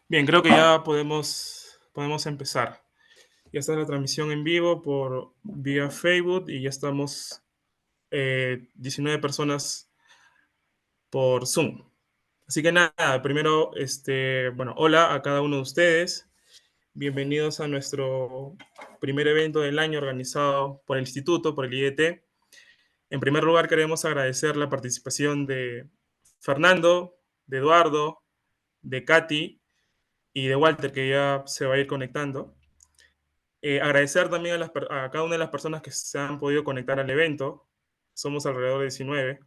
Bien, creo que ya podemos empezar. Ya está la transmisión en vivo por vía Facebook y ya estamos 19 personas por Zoom. Así que nada, primero, bueno, hola a cada uno de ustedes. Bienvenidos a nuestro primer evento del año organizado por el Instituto, por el IET. En primer lugar, queremos agradecer la participación de Fernando, de Eduardo, de Katy y de Walter, que ya se va a ir conectando. Agradecer también a cada una de las personas que se han podido conectar al evento. Somos alrededor de 19.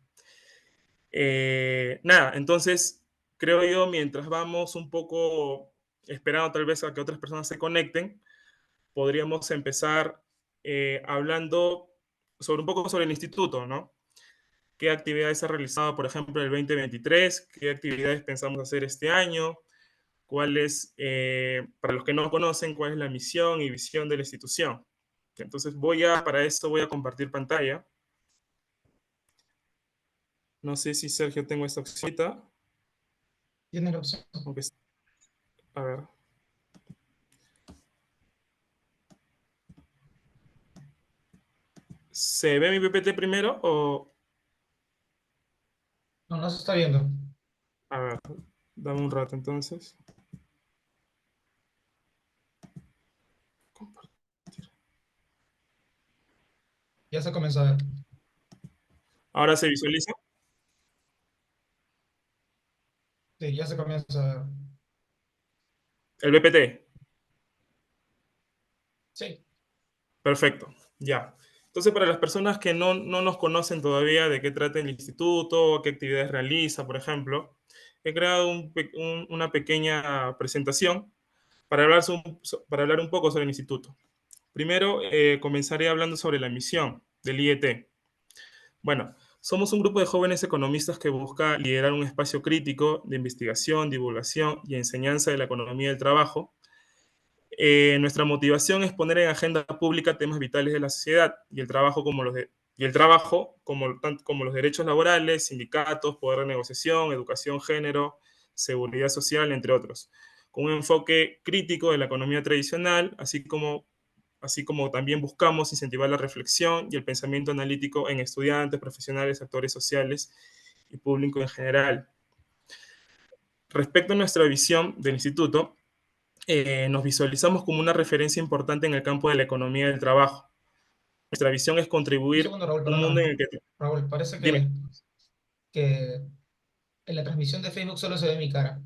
Nada, entonces creo yo, mientras vamos un poco esperando tal vez a que otras personas se conecten, podríamos empezar hablando sobre un poco sobre el instituto, ¿no? ¿Qué actividades ha realizado, por ejemplo, el 2023? ¿Qué actividades pensamos hacer este año? ¿Cuál es, para los que no conocen, cuál es la misión y visión de la institución? Entonces para eso voy a compartir pantalla. No sé si Sergio tengo esta opción. Tiene la opción. Aunque, a ver. ¿Se ve mi PPT primero o...? No, no se está viendo. A ver, dame un rato entonces. Ya se comenzó a ver. Ahora se visualiza Sí, ya se comienza a ver. el PPT. Sí. Perfecto, ya. Entonces, para las personas que no nos conocen todavía de qué trata el instituto, qué actividades realiza, por ejemplo, he creado una pequeña presentación para hablar un poco sobre el instituto. Primero, comenzaré hablando sobre la misión del IET. Bueno, somos un grupo de jóvenes economistas que busca liderar un espacio crítico de investigación, divulgación y enseñanza de la economía del trabajo. Nuestra motivación es poner en agenda pública temas vitales de la sociedad y el trabajo como los derechos laborales, sindicatos, poder de negociación, educación, género, seguridad social, entre otros, con un enfoque crítico de la economía tradicional, así como también buscamos incentivar la reflexión y el pensamiento analítico en estudiantes, profesionales, actores sociales y público en general. Respecto a nuestra visión del instituto, nos visualizamos como una referencia importante en el campo de la economía del trabajo. Nuestra visión es Un contribuir segundo, Raúl, un mundo perdóname. en el que... Raúl, parece Dime. que en la transmisión de Facebook solo se ve mi cara.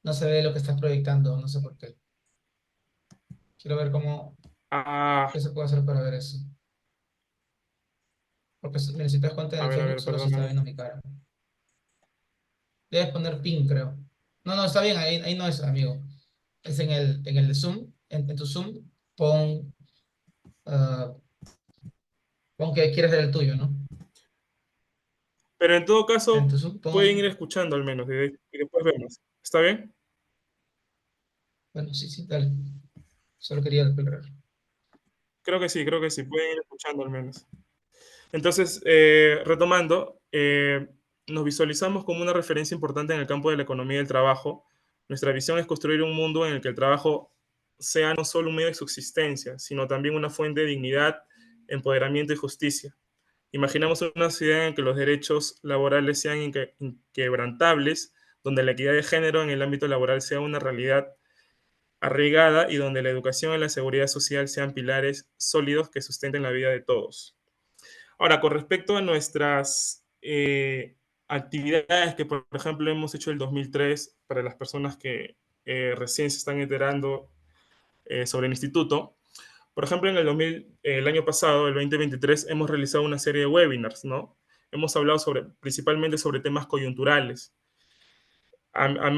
No se ve lo que estás proyectando, no sé por qué. Quiero ver Ah, qué se puede hacer para ver eso. Porque mira, si te das cuenta en el a Facebook ver, solo se está perdóname. viendo mi cara. Debes poner pin, creo. No, no, está bien, ahí no es, amigo. Es en el de Zoom, en tu Zoom, ah, pon que quieres ver el tuyo, ¿no? Pero en todo En tu caso, Zoom, pueden ir pon. escuchando al menos y después vemos. ¿Está bien? Bueno, sí, sí, dale. Solo quería aclarar. Creo que sí, pueden ir escuchando al menos. Entonces, retomando, nos visualizamos como una referencia importante en el campo de la economía del trabajo. Nuestra visión es construir un mundo en el que el trabajo sea no solo un medio de subsistencia, sino también una fuente de dignidad, empoderamiento y justicia. Imaginamos una sociedad en que los derechos laborales sean inquebrantables, donde la equidad de género en el ámbito laboral sea una realidad arraigada y donde la educación y la seguridad social sean pilares sólidos que sustenten la vida de todos. Ahora, con respecto a nuestras actividades que, por ejemplo, hemos hecho el 2003 para las personas que recién se están enterando sobre el instituto, por ejemplo, el año pasado, el 2023, hemos realizado una serie de webinars, ¿no? Hemos hablado principalmente sobre temas coyunturales. A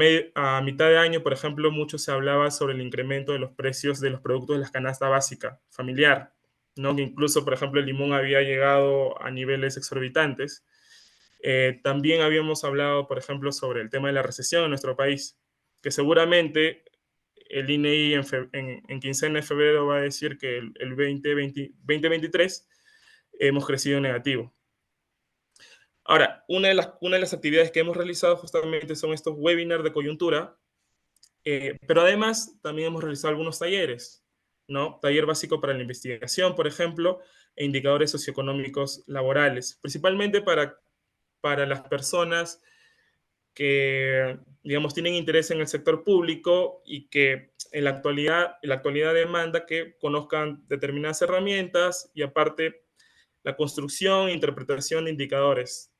mitad de año, por ejemplo, mucho se hablaba sobre el incremento de los precios de los productos de la canasta básica familiar, ¿no? Que incluso, por ejemplo, el limón había llegado a niveles exorbitantes. También habíamos hablado, por ejemplo, sobre el tema de la recesión en nuestro país, que seguramente el INEI en quincena de febrero va a decir que el 2023 hemos crecido negativo. Ahora, una de las actividades que hemos realizado justamente son estos webinars de coyuntura, Pero además también hemos realizado algunos talleres, ¿no? Taller básico para la investigación, por ejemplo, e indicadores socioeconómicos laborales, principalmente para las personas que, digamos, tienen interés en el sector público y que en la actualidad demanda que conozcan determinadas herramientas y aparte la construcción e interpretación de indicadores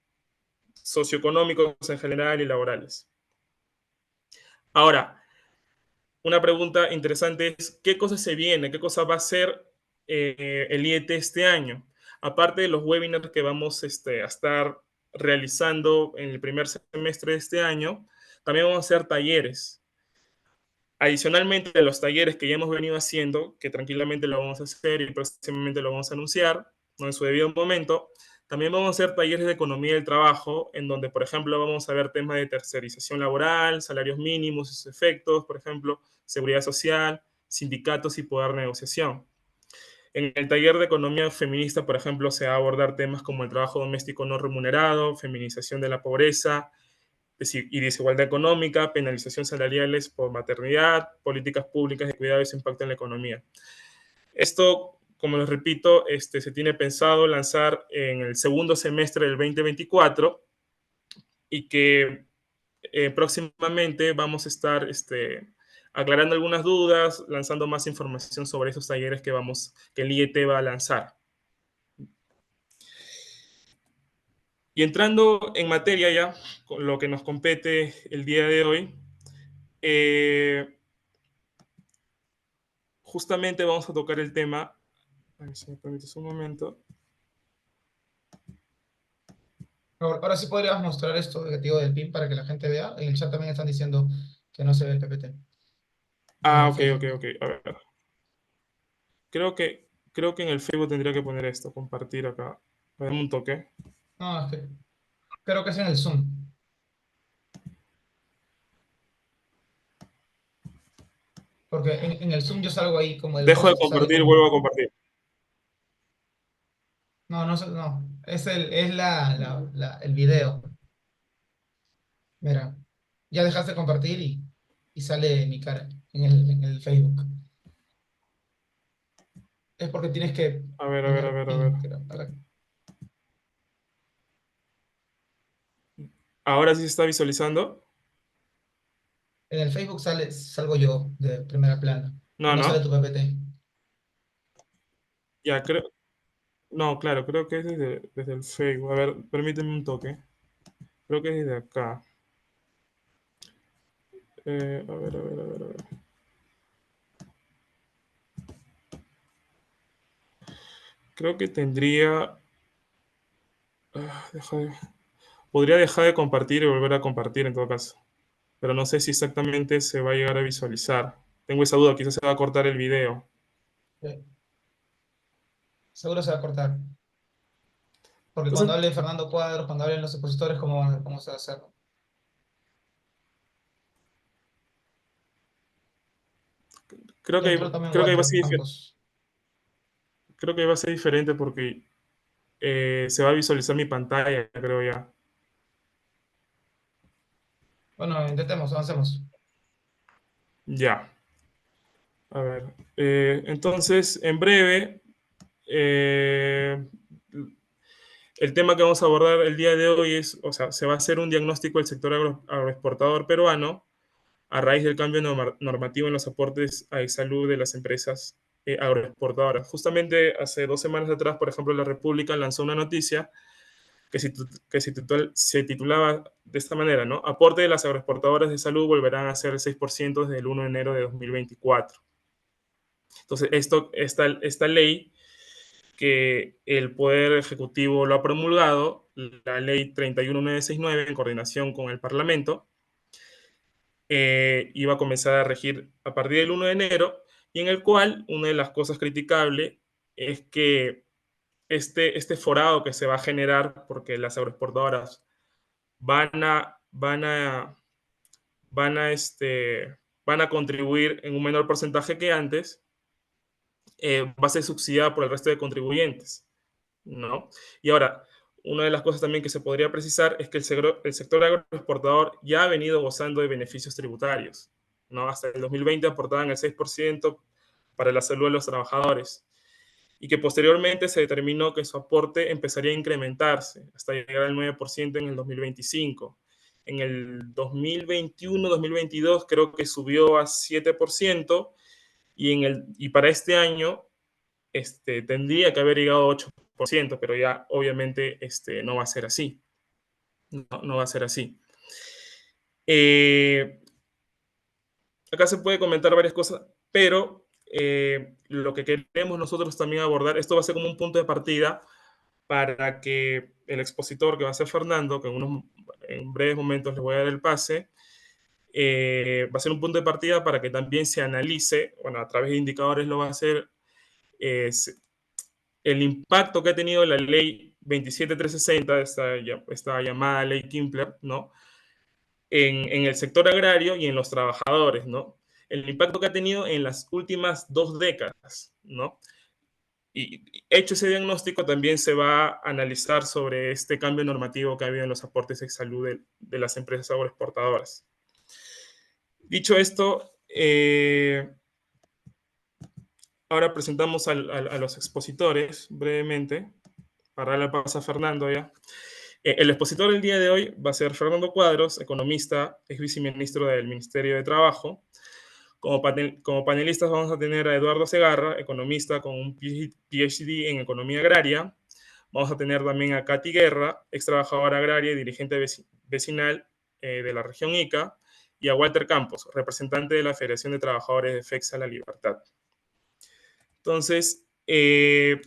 socioeconómicos en general y laborales. Ahora, una pregunta interesante es, ¿qué cosa se viene? ¿Qué cosa va a ser el IET este año? Aparte de los webinars que vamos a estar realizando en el primer semestre de este año, también vamos a hacer talleres. Adicionalmente de los talleres que ya hemos venido haciendo, que tranquilamente lo vamos a hacer y próximamente lo vamos a anunciar, ¿no? En su debido momento, también vamos a hacer talleres de economía del trabajo, en donde, por ejemplo, vamos a ver temas de tercerización laboral, salarios mínimos y sus efectos, por ejemplo, seguridad social, sindicatos y poder de negociación. En el taller de economía feminista, por ejemplo, se va a abordar temas como el trabajo doméstico no remunerado, feminización de la pobreza, y desigualdad económica, penalización salariales por maternidad, políticas públicas de cuidado y su impacto en la economía. Esto, como les repito, se tiene pensado lanzar en el segundo semestre del 2024 y que próximamente vamos a estar aclarando algunas dudas, lanzando más información sobre esos talleres que el IET va a lanzar. Y entrando en materia ya, con lo que nos compete el día de hoy, justamente vamos a tocar el tema. A ver si me permites un momento. Ahora sí podrías mostrar esto que te digo del PIN para que la gente vea. En el chat también están diciendo que no se ve el PPT en Ah, el ok, ok, Facebook. ok. A ver. Creo que en el Facebook tendría que poner esto, compartir acá. Dame un toque. No, es que creo que es en el Zoom. Porque en el Zoom yo salgo ahí como el Dejo de host, sale compartir y vuelvo a como. compartir. No, no, no. Es el video. Mira, ya dejaste de compartir y sale mi cara en el Facebook. Es porque tienes que A ver, a ver, a poner ver, a ver. PIN, creo, para. Ahora sí se está visualizando. En el Facebook salgo yo de primera plana y No, no sale tu no. PPT. Ya, creo. No, claro, creo que es desde el Facebook. A ver, permíteme un toque. Creo que es desde acá. A ver, a ver, a ver, a ver. Creo que tendría. ah, deja de- Podría dejar de compartir y volver a compartir en todo caso. Pero no sé si exactamente se va a llegar a visualizar. Tengo esa duda, quizás se va a cortar el video. Seguro se va a cortar. Porque cuando Entonces, hable Fernando Cuadros, cuando hablen los expositores, ¿cómo se va a hacer? creo Ya que, entró también creo que va a Walter ser, Campos. creo que va a ser diferente porque se va a visualizar mi pantalla, creo ya. Bueno, intentemos, avancemos. Ya. A ver. Entonces, en breve, eh, el tema que vamos a abordar el día de hoy es, o sea, se va a hacer un diagnóstico del sector agroexportador peruano a raíz del cambio normativo en los aportes a salud de las empresas agroexportadoras. Justamente hace 2 semanas atrás, por ejemplo, la República lanzó una noticia que se titulaba de esta manera, ¿no? Aporte de las agroexportadoras de salud volverán a ser el 6% desde el 1 de enero de 2024. Entonces, esta ley que el Poder Ejecutivo lo ha promulgado, la ley 31969, en coordinación con el Parlamento, iba a comenzar a regir a partir del 1 de enero, y en el cual una de las cosas criticables es que este forado que se va a generar porque las agroexportadoras van a, van a, van a, van a contribuir en un menor porcentaje que antes, va a ser subsidiada por el resto de contribuyentes, ¿no? Y ahora, una de las cosas también que se podría precisar es que el sector agroexportador ya ha venido gozando de beneficios tributarios, ¿no? Hasta el 2020 aportaban el 6% para la salud de los trabajadores y que posteriormente se determinó que su aporte empezaría a incrementarse hasta llegar al 9% en el 2025. En el 2021-2022 creo que subió a 7% y para este año tendría que haber llegado a 8%, pero ya obviamente no va a ser así. No, no va a ser así. Eh, Acá se puede comentar varias cosas, pero lo que queremos nosotros también abordar, esto va a ser como un punto de partida para que el expositor, que va a ser Fernando, que en breves momentos le voy a dar el pase, va a ser un punto de partida para que también se analice, bueno, a través de indicadores lo va a hacer, eh, el impacto que ha tenido la ley 27360, esta llamada ley Kimpler, ¿no? En el sector agrario y en los trabajadores, ¿no? El impacto que ha tenido en las últimas 2 décadas, ¿no? Y hecho ese diagnóstico, también se va a analizar sobre este cambio normativo que ha habido en los aportes de salud de las empresas agroexportadoras. Dicho esto, ahora presentamos a los expositores brevemente, para darle paso a Fernando ya. El expositor del día de hoy va a ser Fernando Cuadros, economista, ex viceministro del Ministerio de Trabajo. Como panelistas vamos a tener a Eduardo Segarra, economista con un PhD en economía agraria. Vamos a tener también a Katy Guerra, ex trabajadora agraria y dirigente vecinal de la región Ica. Y a Walter Campos, representante de la Federación de Trabajadores de FEXA La Libertad. Entonces, le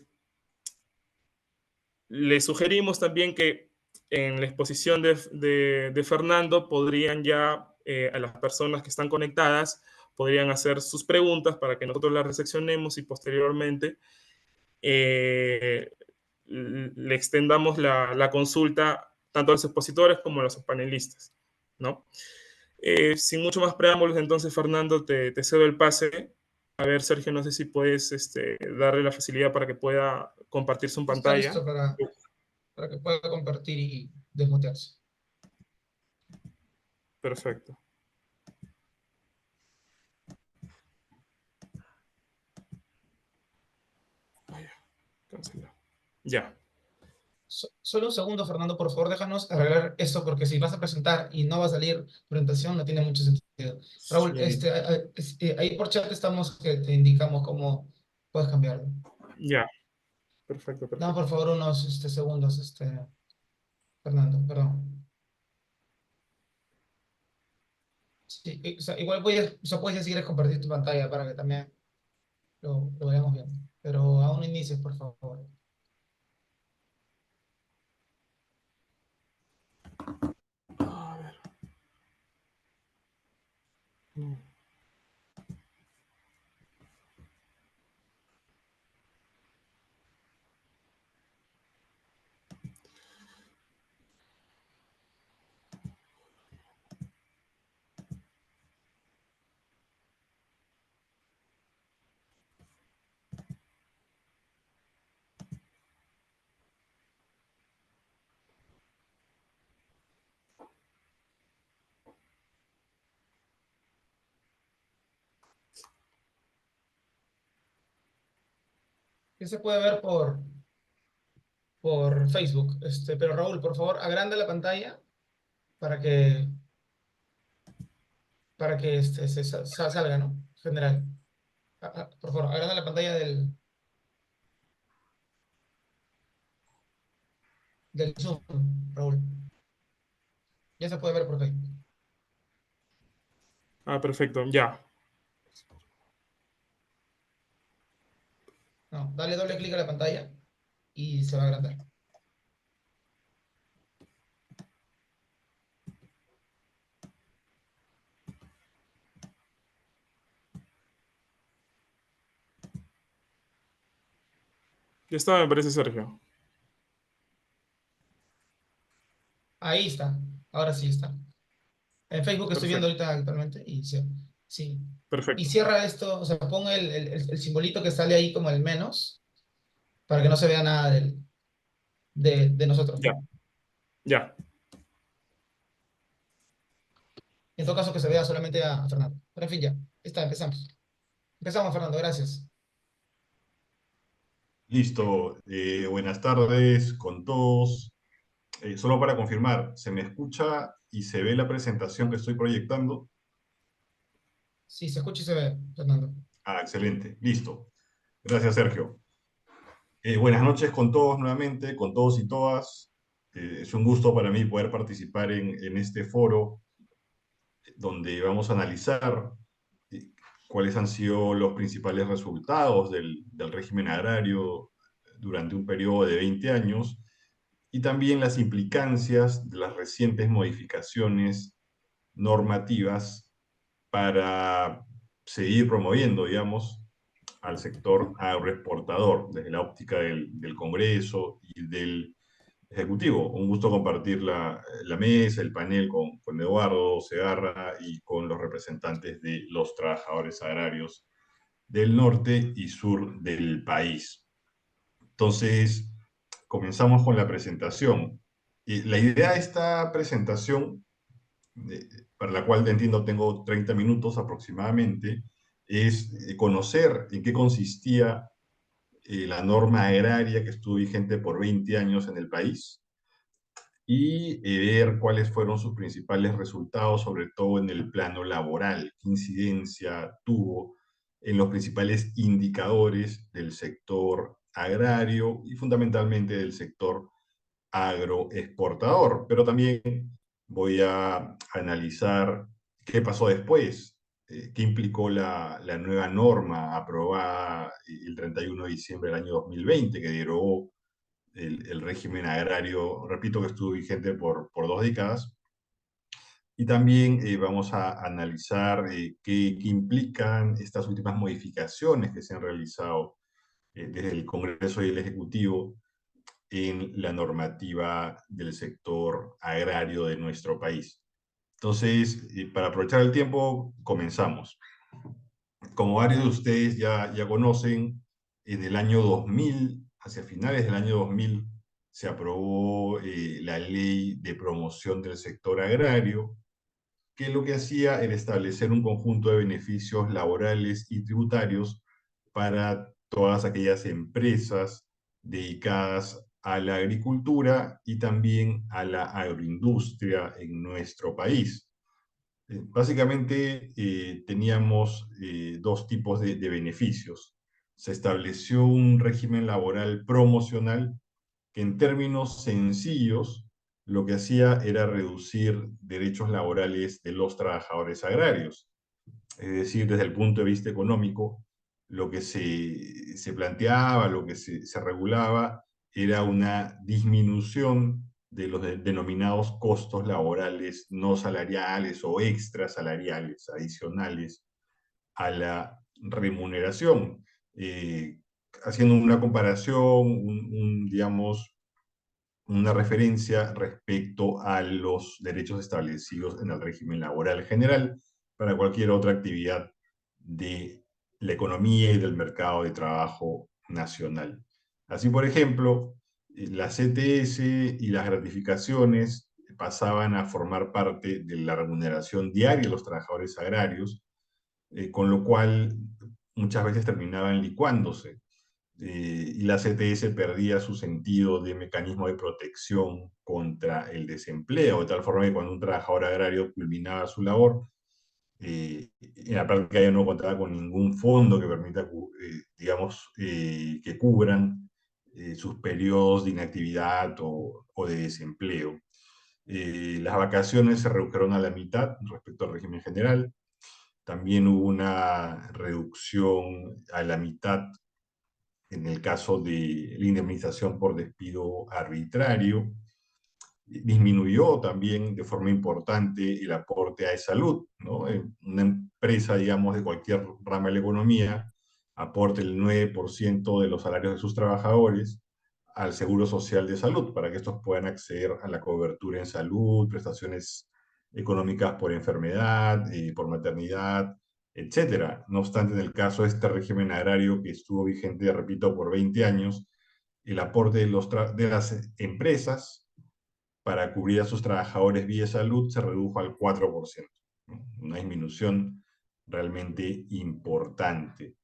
sugerimos también que en la exposición de Fernando podrían ya, a las personas que están conectadas, podrían hacer sus preguntas para que nosotros las recepcionemos y posteriormente eh, le extendamos la consulta tanto a los expositores como a los panelistas, ¿no? Sin mucho más preámbulos, entonces, Fernando, te cedo el pase. A ver, Sergio, no sé si puedes darle la facilidad para que pueda compartir su Está pantalla. listo para que pueda compartir y desmutearse. Perfecto. Cancelar. Ya. Solo un segundo, Fernando, por favor, déjanos arreglar esto, porque si vas a presentar y no va a salir presentación, no tiene mucho sentido. Raúl, Sí. ahí por chat estamos que te indicamos cómo puedes cambiarlo. Ya. Perfecto, Dame por perfecto. favor unos segundos, Fernando, perdón. Sí, o sea, igual puedes seguir a compartir tu pantalla para que también lo veamos bien. Pero aún no inicies, por favor. A ver. No. ¿Qué se puede ver por Facebook? Pero Raúl, por favor, agranda la pantalla para que salga, ¿no? General. Por favor, agranda la pantalla del Zoom, Raúl. Ya se puede ver por Facebook. Ah, perfecto. Ya. No, dale doble clic a la pantalla y se va a agrandar. Ya está, me parece, Sergio. Ahí está. Ahora sí está. En Facebook estoy viendo Perfecto. ahorita actualmente y sí. Y Perfecto. cierra esto, o sea, pon el simbolito que sale ahí como el menos para que no se vea nada de nosotros, Ya. ¿no? Ya. En todo caso, que se vea solamente a Fernando. Pero en fin, ya. Está, empezamos. Empezamos, Fernando, gracias. Listo. Buenas tardes con todos. Solo para confirmar, ¿se me escucha y se ve la presentación que estoy proyectando? Sí, se escucha y se ve, Fernando. Ah, excelente. Listo. Gracias, Sergio. Buenas noches con todos nuevamente, con todos y todas. Es un gusto para mí poder participar en este foro donde vamos a analizar eh, cuáles han sido los principales resultados del régimen agrario durante un periodo de 20 años y también las implicancias de las recientes modificaciones normativas para seguir promoviendo, digamos, al sector agroexportador desde la óptica del Congreso y del Ejecutivo. Un gusto compartir la mesa, el panel con Eduardo Segarra y con los representantes de los trabajadores agrarios del norte y sur del país. Entonces, comenzamos con la presentación. La idea de esta presentación, para la cual entiendo tengo 30 minutos aproximadamente, es conocer en qué consistía la norma agraria que estuvo vigente por 20 años en el país y ver cuáles fueron sus principales resultados, sobre todo en el plano laboral, qué incidencia tuvo en los principales indicadores del sector agrario y fundamentalmente del sector agroexportador. Pero también voy a analizar qué pasó después, qué implicó la nueva norma aprobada el 31 de diciembre del año 2020, que derogó el régimen agrario, repito que estuvo vigente por 2 décadas, y también vamos a analizar qué implican estas últimas modificaciones que se han realizado desde el Congreso y el Ejecutivo en la normativa del sector agrario de nuestro país. Entonces, para aprovechar el tiempo, comenzamos. Como varios de ustedes ya conocen, en el año 2000, hacia finales del año 2000, se aprobó la Ley de Promoción del Sector Agrario, que lo que hacía era establecer un conjunto de beneficios laborales y tributarios para todas aquellas empresas dedicadas a la agricultura y también a la agroindustria en nuestro país. Básicamente teníamos dos tipos de beneficios. Se estableció un régimen laboral promocional que en términos sencillos lo que hacía era reducir derechos laborales de los trabajadores agrarios. Es decir, desde el punto de vista económico, lo que se planteaba, lo que se regulaba, era una disminución de los denominados costos laborales no salariales o extrasalariales, adicionales a la remuneración. Haciendo una comparación, digamos, una referencia respecto a los derechos establecidos en el régimen laboral general para cualquier otra actividad de la economía y del mercado de trabajo nacional. Así, por ejemplo, la CTS y las gratificaciones pasaban a formar parte de la remuneración diaria de los trabajadores agrarios, con lo cual muchas veces terminaban licuándose y la CTS perdía su sentido de mecanismo de protección contra el desempleo, de tal forma que cuando un trabajador agrario culminaba su labor, en la práctica ya no contaba con ningún fondo que permita, digamos, que cubran sus periodos de inactividad o de desempleo. Las vacaciones se redujeron a la mitad respecto al régimen general. También hubo una reducción a la mitad en el caso de la indemnización por despido arbitrario. Disminuyó también de forma importante el aporte a salud, ¿no? Una empresa, digamos, de cualquier rama de la economía, aporte el 9% de los salarios de sus trabajadores al Seguro Social de Salud, para que estos puedan acceder a la cobertura en salud, prestaciones económicas por enfermedad, por maternidad, etcétera. No obstante, en el caso de este régimen agrario que estuvo vigente, repito, por 20 años, el aporte de las empresas para cubrir a sus trabajadores vía salud se redujo al 4%, ¿no? Una disminución realmente importante.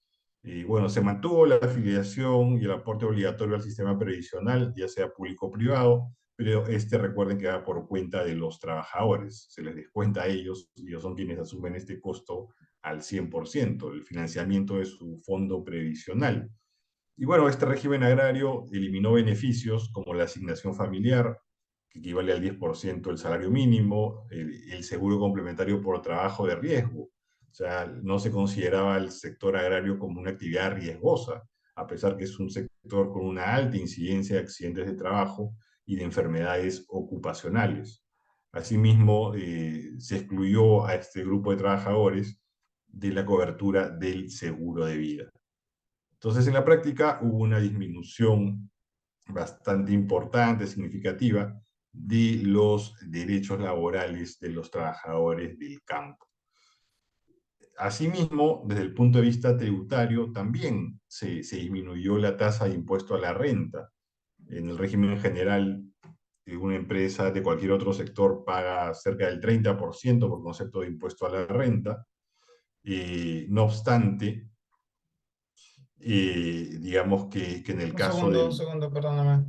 Bueno, se mantuvo la afiliación y el aporte obligatorio al sistema previsional, ya sea público o privado, pero recuerden que va por cuenta de los trabajadores, se les descuenta a ellos, y ellos son quienes asumen este costo al 100%, el financiamiento de su fondo previsional. Y bueno, este régimen agrario eliminó beneficios como la asignación familiar, que equivale al 10% del salario mínimo, el seguro complementario por trabajo de riesgo. O sea, no se consideraba el sector agrario como una actividad riesgosa, a pesar que es un sector con una alta incidencia de accidentes de trabajo y de enfermedades ocupacionales. Asimismo, se excluyó a este grupo de trabajadores de la cobertura del seguro de vida. Entonces, en la práctica hubo una disminución bastante importante, significativa, de los derechos laborales de los trabajadores del campo. Asimismo, desde el punto de vista tributario, también se disminuyó la tasa de impuesto a la renta. En el régimen general, una empresa de cualquier otro sector paga cerca del 30% por concepto de impuesto a la renta. No obstante, digamos que en el caso Un del... segundo, perdóname.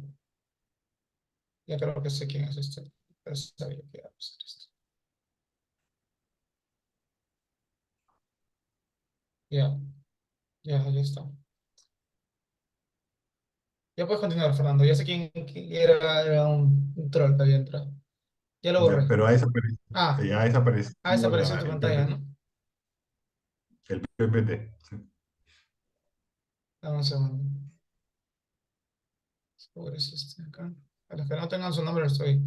Ya creo que sé quién es este. Pero sabía que iba a pasar esto. Ya, ya está. Ya puedes continuar, Fernando. Ya sé quién era un troll que había entrado. Ya lo Ya, borré. pero Ah, ha desaparecido desapareció en tu el pantalla, PPT. ¿no? El PPT. Sí. Dame un segundo. Seguro es este acá. A los que no tengan su nombre, estoy.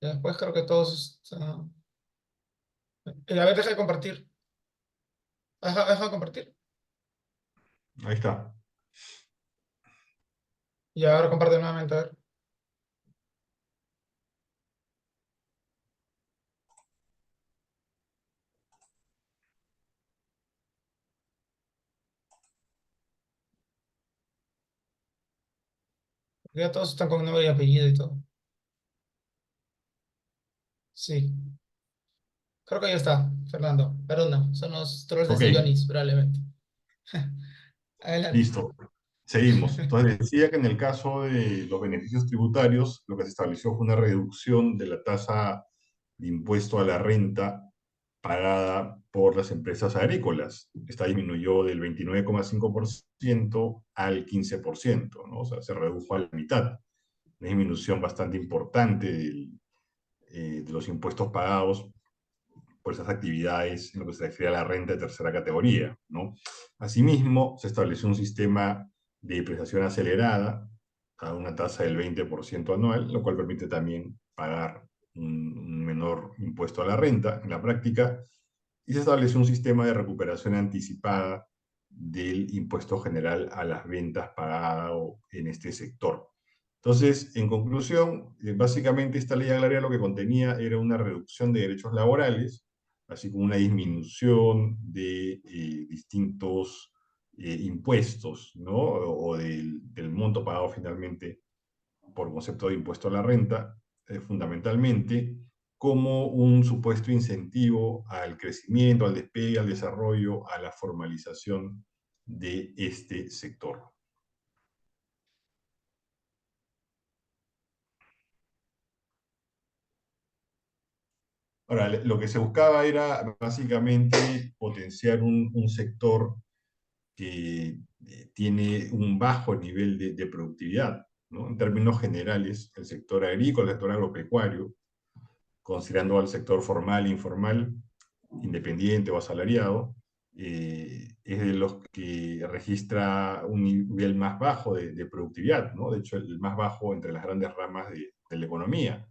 Ya después creo que todos. A ver, deja de compartir. Deja de compartir. Ahí está. Y ahora comparte nuevamente, a ver. Ya todos están con nombre y apellido y todo. Sí. Creo que ya está, Fernando. Pero no, son los trolls de Ok, Sillonis, probablemente. Adelante. listo. Seguimos. Entonces decía que en el caso de los beneficios tributarios, lo que se estableció fue una reducción de la tasa de impuesto a la renta pagada por las empresas agrícolas. Esta disminuyó del 29,5% al 15%, ¿no? O sea, se redujo a la mitad. Una disminución bastante importante de los impuestos pagados por esas actividades en lo que se refiere a la renta de tercera categoría, ¿no? Asimismo, se estableció un sistema de depreciación acelerada a una tasa del 20% anual, lo cual permite también pagar un menor impuesto a la renta en la práctica, y se estableció un sistema de recuperación anticipada del impuesto general a las ventas pagado en este sector. Entonces, en conclusión, básicamente esta ley agraria lo que contenía era una reducción de derechos laborales, así como una disminución de distintos impuestos, ¿no? O del monto pagado finalmente por concepto de impuesto a la renta, fundamentalmente, como un supuesto incentivo al crecimiento, al despegue, al desarrollo, a la formalización de este sector. Ahora, lo que se buscaba era básicamente potenciar un sector que tiene un bajo nivel de productividad, ¿no? En términos generales, el sector agrícola, el sector agropecuario, considerando al sector formal e informal, independiente o asalariado, es de los que registra un nivel más bajo de productividad, ¿no? De hecho, el más bajo entre las grandes ramas de la economía.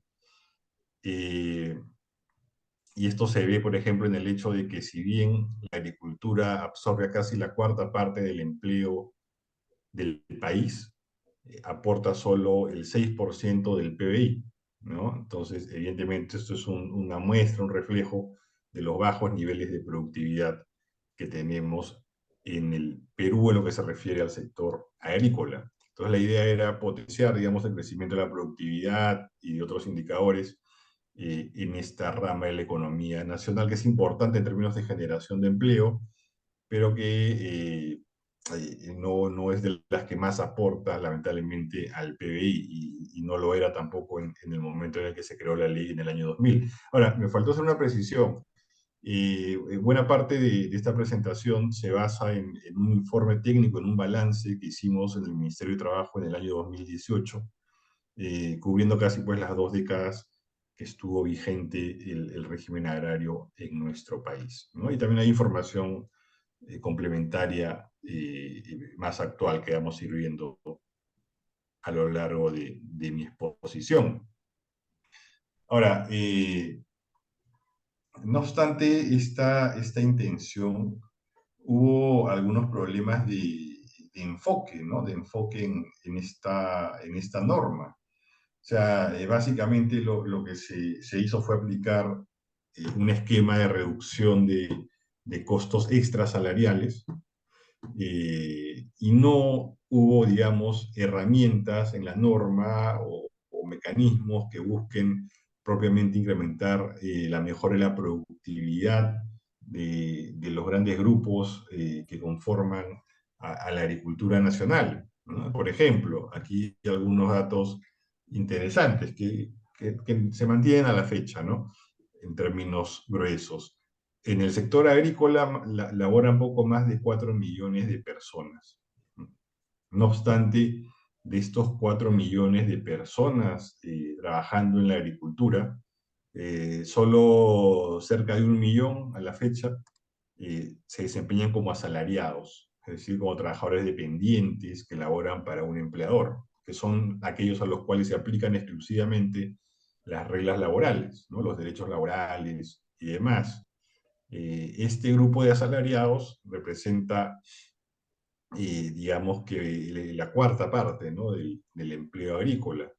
Y esto se ve, por ejemplo, en el hecho de que si bien la agricultura absorbe casi la cuarta parte del empleo del país, aporta solo el 6% del PBI, ¿no? Entonces, evidentemente, esto es una muestra, un reflejo de los bajos niveles de productividad que tenemos en el Perú en lo que se refiere al sector agrícola. Entonces la idea era potenciar, digamos, el crecimiento de la productividad y de otros indicadores en esta rama de la economía nacional, que es importante en términos de generación de empleo, pero que no es de las que más aporta, lamentablemente, al PBI, y no lo era tampoco en el momento en el que se creó la ley en el año 2000. Ahora, me faltó hacer una precisión. Buena parte de esta presentación se basa en un informe técnico, en un balance que hicimos en el Ministerio de Trabajo en el año 2018, cubriendo casi pues las 2 décadas que estuvo vigente el régimen agrario en nuestro país, ¿no? Y también hay información complementaria más actual que vamos a ir viendo a lo largo de mi exposición. Ahora, no obstante esta intención, hubo algunos problemas de enfoque, ¿no? De enfoque en esta norma. O sea, básicamente lo que se hizo fue aplicar un esquema de reducción de costos extrasalariales, y no hubo, digamos, herramientas en la norma o mecanismos que busquen propiamente incrementar la mejora de la productividad de los grandes grupos que conforman a la agricultura nacional, ¿no? Por ejemplo, aquí hay algunos datos interesantes que se mantienen a la fecha, ¿no? En términos gruesos. En el sector agrícola laboran poco más de 4 millones de personas. No obstante, de estos 4 millones de personas trabajando en la agricultura, solo cerca de 1 millón a la fecha se desempeñan como asalariados, es decir, como trabajadores dependientes que laboran para un empleador, que son aquellos a los cuales se aplican exclusivamente las reglas laborales, ¿no? Los derechos laborales y demás. Este grupo de asalariados representa, digamos que la cuarta parte, ¿no? del empleo agrícola.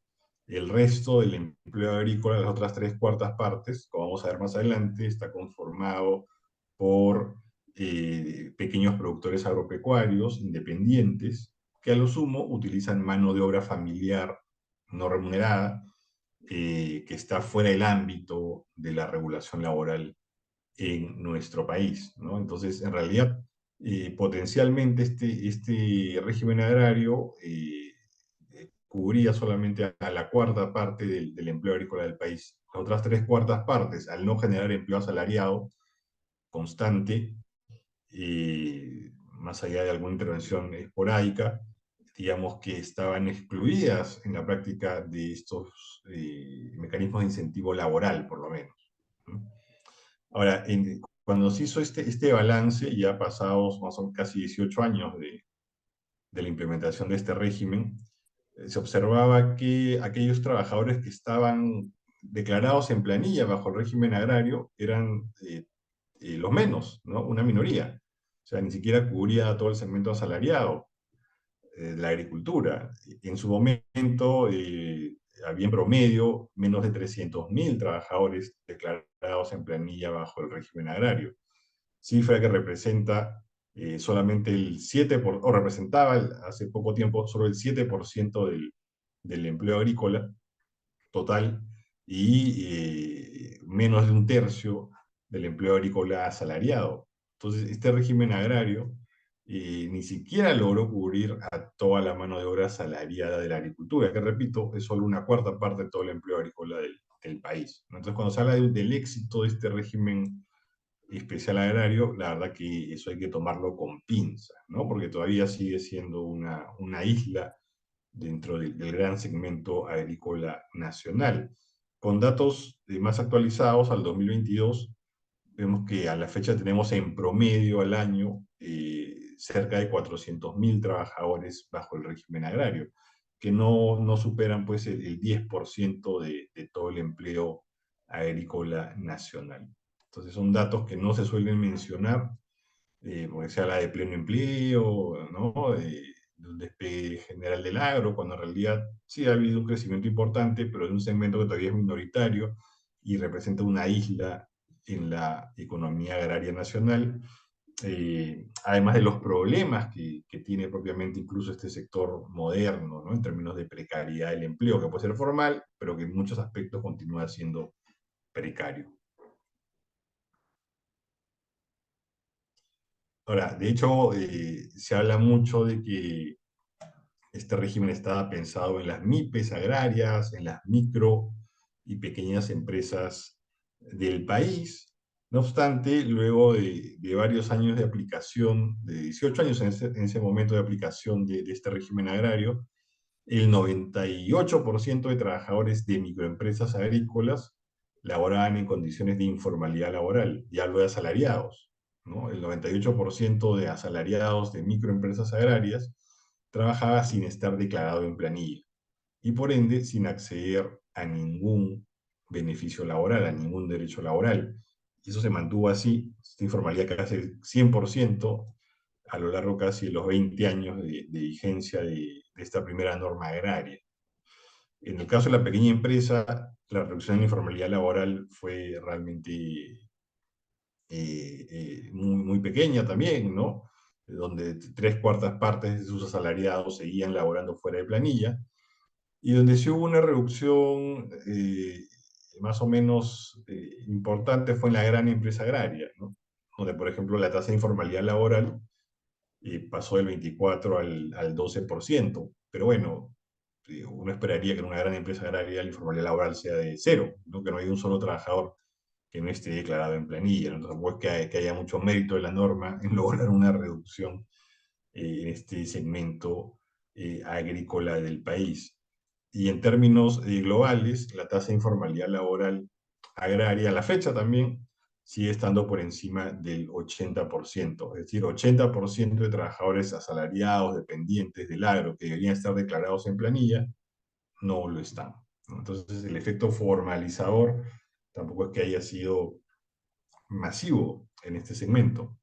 El resto del empleo agrícola, las otras 3/4 partes, como vamos a ver más adelante, está conformado por pequeños productores agropecuarios independientes que a lo sumo utilizan mano de obra familiar no remunerada, que está fuera del ámbito de la regulación laboral en nuestro país, ¿no? Entonces, en realidad, potencialmente este régimen agrario cubría solamente a la cuarta parte del empleo agrícola del país. Las otras 3/4 partes, al no generar empleo asalariado constante, más allá de alguna intervención esporádica, digamos que estaban excluidas en la práctica de estos mecanismos de incentivo laboral, por lo menos, ¿no? Ahora, cuando se hizo este balance, ya pasados más o menos casi 18 años de la implementación de este régimen, se observaba que aquellos trabajadores que estaban declarados en planilla bajo el régimen agrario eran los menos, ¿no? Una minoría. O sea, ni siquiera cubría todo el segmento asalariado de la agricultura. En su momento había en promedio menos de 300.000 trabajadores declarados en planilla bajo el régimen agrario, cifra que representa solamente el 7%, o representaba hace poco tiempo solo el 7% del empleo agrícola total, y menos de 1/3 del empleo agrícola asalariado. Entonces, este régimen agrario ni siquiera logró cubrir a toda la mano de obra asalariada de la agricultura, que repito, es solo una cuarta parte de todo el empleo agrícola del país, ¿no? Entonces, cuando se habla del éxito de este régimen especial agrario, la verdad que eso hay que tomarlo con pinzas, ¿no? Porque todavía sigue siendo una isla dentro del gran segmento agrícola nacional. Con datos más actualizados al 2022, vemos que a la fecha tenemos en promedio al año cerca de 400.000 trabajadores bajo el régimen agrario, que no superan pues el 10% de todo el empleo agrícola nacional. Entonces son datos que no se suelen mencionar, porque se habla de pleno empleo, ¿no? De un despegue general del agro, cuando en realidad sí ha habido un crecimiento importante, pero de un segmento que todavía es minoritario y representa una isla en la economía agraria nacional, además de los problemas que tiene propiamente incluso este sector moderno, ¿no? En términos de precariedad del empleo, que puede ser formal, pero que en muchos aspectos continúa siendo precario. Ahora, de hecho, se habla mucho de que este régimen estaba pensado en las MIPES agrarias, en las micro y pequeñas empresas del país. No obstante, luego de varios años de aplicación, de 18 años en ese momento de aplicación de este régimen agrario, el 98% de trabajadores de microempresas agrícolas laboraban en condiciones de informalidad laboral, ya lo de asalariados, ¿no? El 98% de asalariados de microempresas agrarias trabajaba sin estar declarado en planilla y por ende sin acceder a ningún beneficio laboral, a ningún derecho laboral. Y eso se mantuvo así, esta informalidad casi 100% a lo largo casi de los 20 años de vigencia de esta primera norma agraria. En el caso de la pequeña empresa, la reducción en informalidad laboral fue realmente muy pequeña también, ¿no? Donde 3/4 partes de sus asalariados seguían laborando fuera de planilla, y donde sí hubo una reducción más o menos importante fue en la gran empresa agraria, ¿no? Donde, por ejemplo, la tasa de informalidad laboral pasó del 24 al 12%. Pero bueno, uno esperaría que en una gran empresa agraria la informalidad laboral sea de cero, ¿no? Que no haya un solo trabajador que no esté declarado en planilla, ¿no? Entonces, pues que haya mucho mérito de la norma en lograr una reducción en este segmento agrícola del país. Y en términos globales, la tasa de informalidad laboral agraria a la fecha también sigue estando por encima del 80%, es decir, 80% de trabajadores asalariados, dependientes del agro, que deberían estar declarados en planilla, no lo están. Entonces, el efecto formalizador tampoco es que haya sido masivo en este segmento.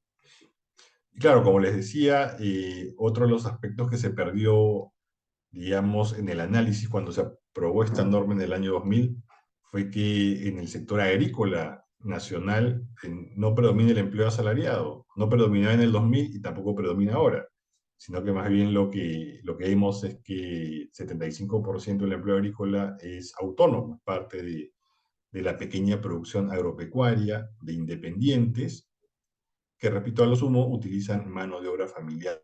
Y claro, como les decía, otro de los aspectos que se perdió, digamos, en el análisis cuando se aprobó esta norma en el año 2000 fue que en el sector agrícola nacional no predomina el empleo asalariado. No predominaba en el 2000 y tampoco predomina ahora, sino que más bien lo que vemos es que 75% del empleo agrícola es autónomo, es parte de la pequeña producción agropecuaria, de independientes, que, repito, a lo sumo utilizan mano de obra familiar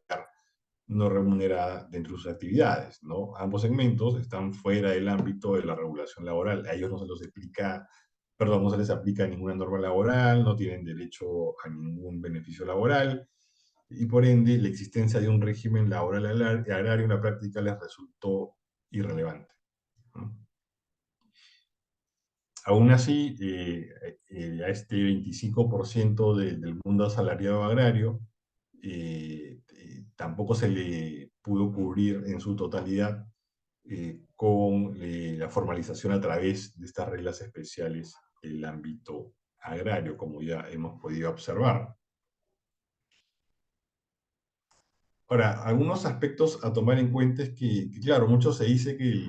no remunerada dentro de sus actividades, ¿no? Ambos segmentos están fuera del ámbito de la regulación laboral. A ellos no se los explica, perdón, no se les aplica ninguna norma laboral, no tienen derecho a ningún beneficio laboral, y por ende la existencia de un régimen laboral agrario en la práctica les resultó irrelevante, ¿no? Aún así, a este 25% del mundo asalariado agrario tampoco se le pudo cubrir en su totalidad con la formalización a través de estas reglas especiales del ámbito agrario, como ya hemos podido observar. Ahora, algunos aspectos a tomar en cuenta es que, claro, mucho se dice que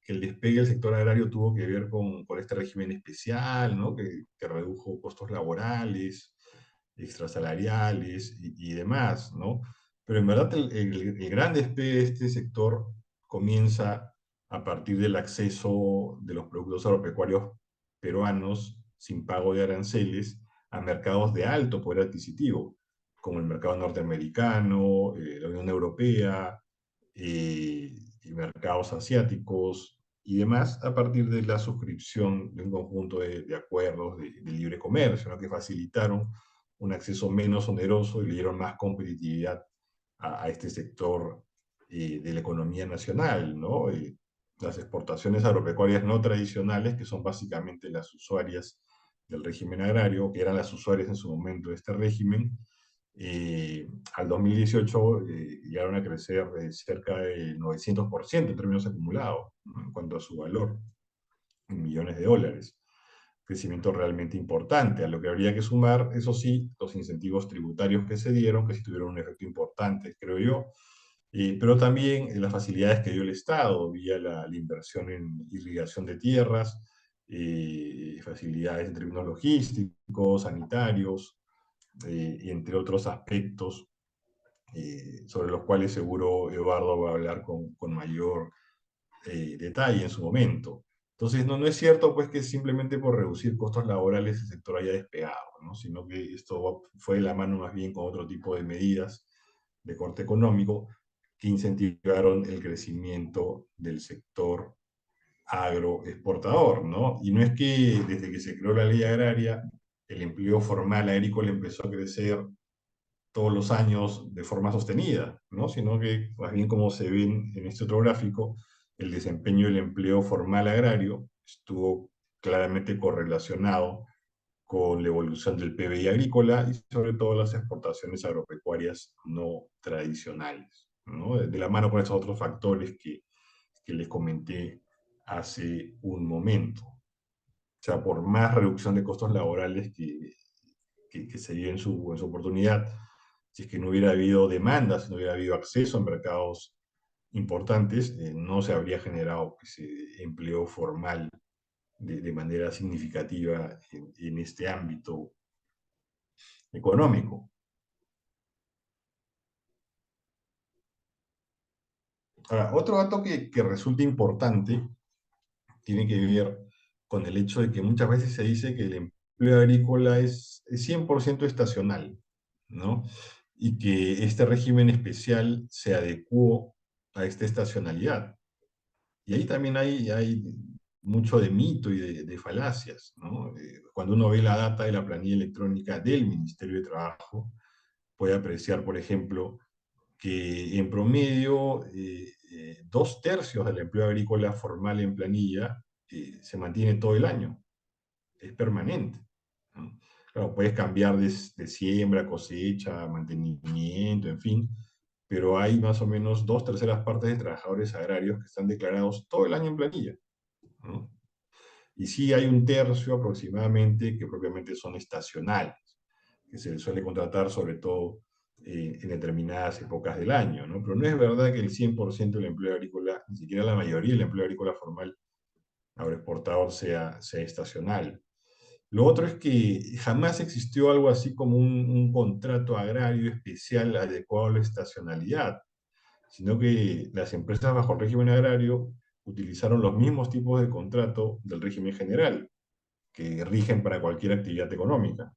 el despegue del sector agrario tuvo que ver con este régimen especial, ¿no? Que redujo costos laborales, extrasalariales y demás, ¿no? Pero en verdad el gran despegue de este sector comienza a partir del acceso de los productos agropecuarios peruanos sin pago de aranceles a mercados de alto poder adquisitivo, como el mercado norteamericano, la Unión Europea, y mercados asiáticos y demás, a partir de la suscripción de un conjunto de acuerdos de libre comercio, ¿no? Que facilitaron un acceso menos oneroso y le dieron más competitividad a este sector de la economía nacional, ¿no? Las exportaciones agropecuarias no tradicionales, que son básicamente las usuarias del régimen agrario, que eran las usuarias en su momento de este régimen, al 2018 llegaron a crecer cerca del 900% en términos acumulados, ¿no? En cuanto a su valor, en millones de dólares. Crecimiento realmente importante, a lo que habría que sumar, eso sí, los incentivos tributarios que se dieron, que sí tuvieron un efecto importante, creo yo, pero también las facilidades que dio el Estado vía la inversión en irrigación de tierras, facilidades en términos logísticos, sanitarios, entre otros aspectos sobre los cuales seguro Eduardo va a hablar con mayor detalle en su momento. Entonces, no es cierto pues que simplemente por reducir costos laborales el sector haya despegado, ¿no? Sino que esto fue de la mano más bien con otro tipo de medidas de corte económico que incentivaron el crecimiento del sector agroexportador, ¿no? Y no es que desde que se creó la ley agraria el empleo formal agrícola empezó a crecer todos los años de forma sostenida, ¿no? Sino que, más bien como se ve en este otro gráfico, el desempeño del empleo formal agrario estuvo claramente correlacionado con la evolución del PBI agrícola y sobre todo las exportaciones agropecuarias no tradicionales, ¿no? De la mano con esos otros factores que les comenté hace un momento. O sea, por más reducción de costos laborales que se dio en su oportunidad, si es que no hubiera habido demanda, si no hubiera habido acceso a mercados importantes, no se habría generado ese empleo formal de manera significativa en este ámbito económico. Ahora, otro dato que resulta importante tiene que ver con el hecho de que muchas veces se dice que el empleo agrícola es 100% estacional, ¿no? Y que este régimen especial se adecuó a esta estacionalidad. Y ahí también hay mucho de mito y de falacias, ¿no? Cuando uno ve la data de la planilla electrónica del Ministerio de Trabajo, puede apreciar, por ejemplo, que en promedio 2/3 del empleo agrícola formal en planilla se mantiene todo el año, es permanente, ¿no? Claro, puedes cambiar de siembra, cosecha, mantenimiento, en fin, pero hay más o menos 2/3 de trabajadores agrarios que están declarados todo el año en planilla, ¿no? Y sí hay 1/3 aproximadamente que propiamente son estacionales, que se les suele contratar sobre todo en determinadas épocas del año, ¿no? Pero no es verdad que el 100% del empleo agrícola, ni siquiera la mayoría del empleo agrícola formal agroexportador sea estacional. Lo otro es que jamás existió algo así como un contrato agrario especial adecuado a la estacionalidad, sino que las empresas bajo el régimen agrario utilizaron los mismos tipos de contrato del régimen general, que rigen para cualquier actividad económica.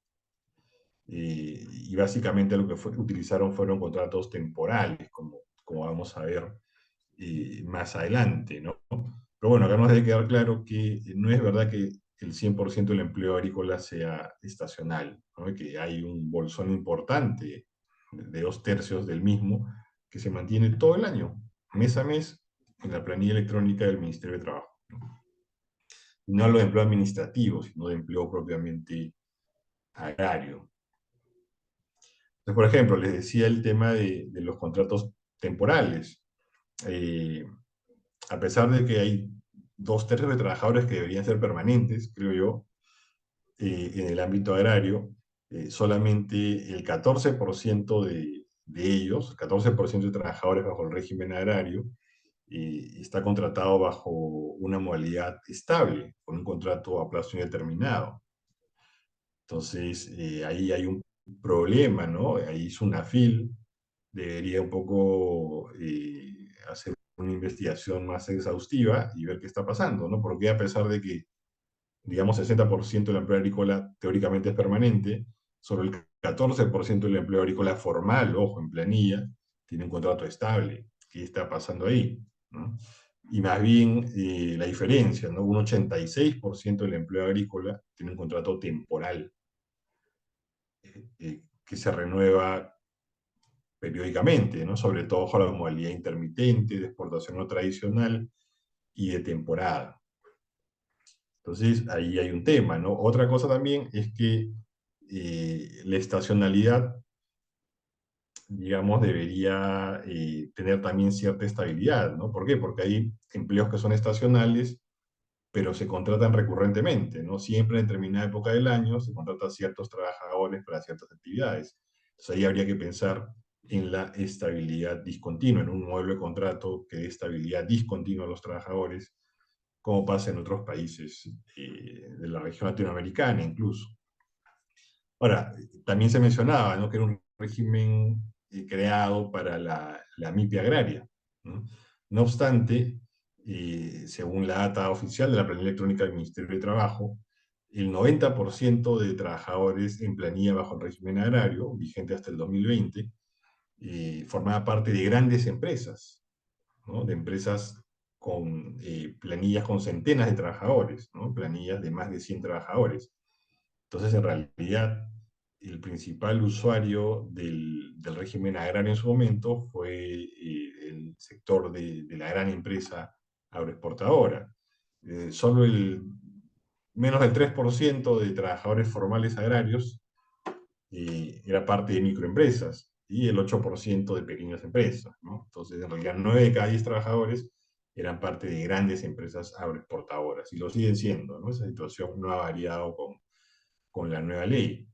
Y básicamente lo que utilizaron fueron contratos temporales, como vamos a ver más adelante, ¿no? Pero bueno, acá nos debe quedar claro que no es verdad que el 100% del empleo agrícola sea estacional, ¿no? Y que hay un bolsón importante de 2/3 del mismo que se mantiene todo el año, mes a mes, en la planilla electrónica del Ministerio de Trabajo, ¿no? Y no hablo de empleo administrativo, sino de empleo propiamente agrario. Entonces, por ejemplo, les decía el tema de los contratos temporales. Eh, a pesar de que hay 2/3 de trabajadores que deberían ser permanentes, creo yo, en el ámbito agrario, solamente el 14% de ellos, el 14% de trabajadores bajo el régimen agrario, está contratado bajo una modalidad estable, con un contrato a plazo indeterminado. Entonces, ahí hay un problema, ¿no? Ahí SUNAFIL debería un poco hacer una investigación más exhaustiva y ver qué está pasando, ¿no? Porque a pesar de que, digamos, 60% del empleo agrícola teóricamente es permanente, solo el 14% del empleo agrícola formal, ojo, en planilla, tiene un contrato estable. ¿Qué está pasando ahí? ¿No? Y más bien la diferencia, ¿no? Un 86% del empleo agrícola tiene un contrato temporal que se renueva periódicamente, ¿no? Sobre todo con la modalidad intermitente, de exportación no tradicional y de temporada. Entonces, ahí hay un tema, ¿no? Otra cosa también es que la estacionalidad, digamos, debería tener también cierta estabilidad, ¿no? ¿Por qué? Porque hay empleos que son estacionales, pero se contratan recurrentemente, ¿no? Siempre en determinada época del año se contratan ciertos trabajadores para ciertas actividades. Entonces ahí habría que pensar en la estabilidad discontinua, en un modelo de contrato que dé estabilidad discontinua a los trabajadores, como pasa en otros países de la región latinoamericana incluso. Ahora, también se mencionaba, ¿no?, que era un régimen creado para la MIPE agraria, ¿no? No obstante, según la data oficial de la planilla electrónica del Ministerio de Trabajo, el 90% de trabajadores en planilla bajo el régimen agrario, vigente hasta el 2020, formaba parte de grandes empresas, ¿no?, de empresas con planillas con centenas de trabajadores, ¿no?, planillas de más de 100 trabajadores. Entonces, en realidad, el principal usuario del régimen agrario en su momento fue el sector de la gran empresa agroexportadora. Solo menos del 3% de trabajadores formales agrarios era parte de microempresas y el 8% de pequeñas empresas, ¿no? Entonces, en realidad, 9 de cada 10 trabajadores eran parte de grandes empresas agroexportadoras y lo siguen siendo, ¿no? Esa situación no ha variado con la nueva ley.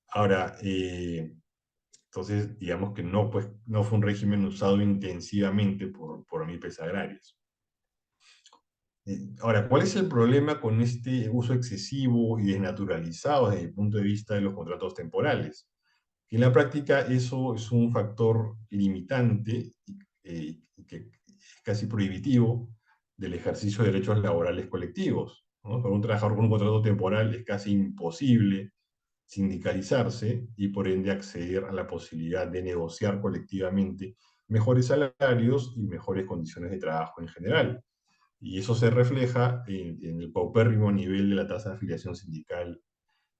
Ahora, entonces, digamos que no, pues, no fue un régimen usado intensivamente por MIPES agrarias. Ahora, ¿cuál es el problema con este uso excesivo y desnaturalizado desde el punto de vista de los contratos temporales? Que en la práctica eso es un factor limitante que es casi prohibitivo del ejercicio de derechos laborales colectivos, ¿no? Para un trabajador con un contrato temporal es casi imposible sindicalizarse y por ende acceder a la posibilidad de negociar colectivamente mejores salarios y mejores condiciones de trabajo en general. Y eso se refleja en el paupérrimo nivel de la tasa de afiliación sindical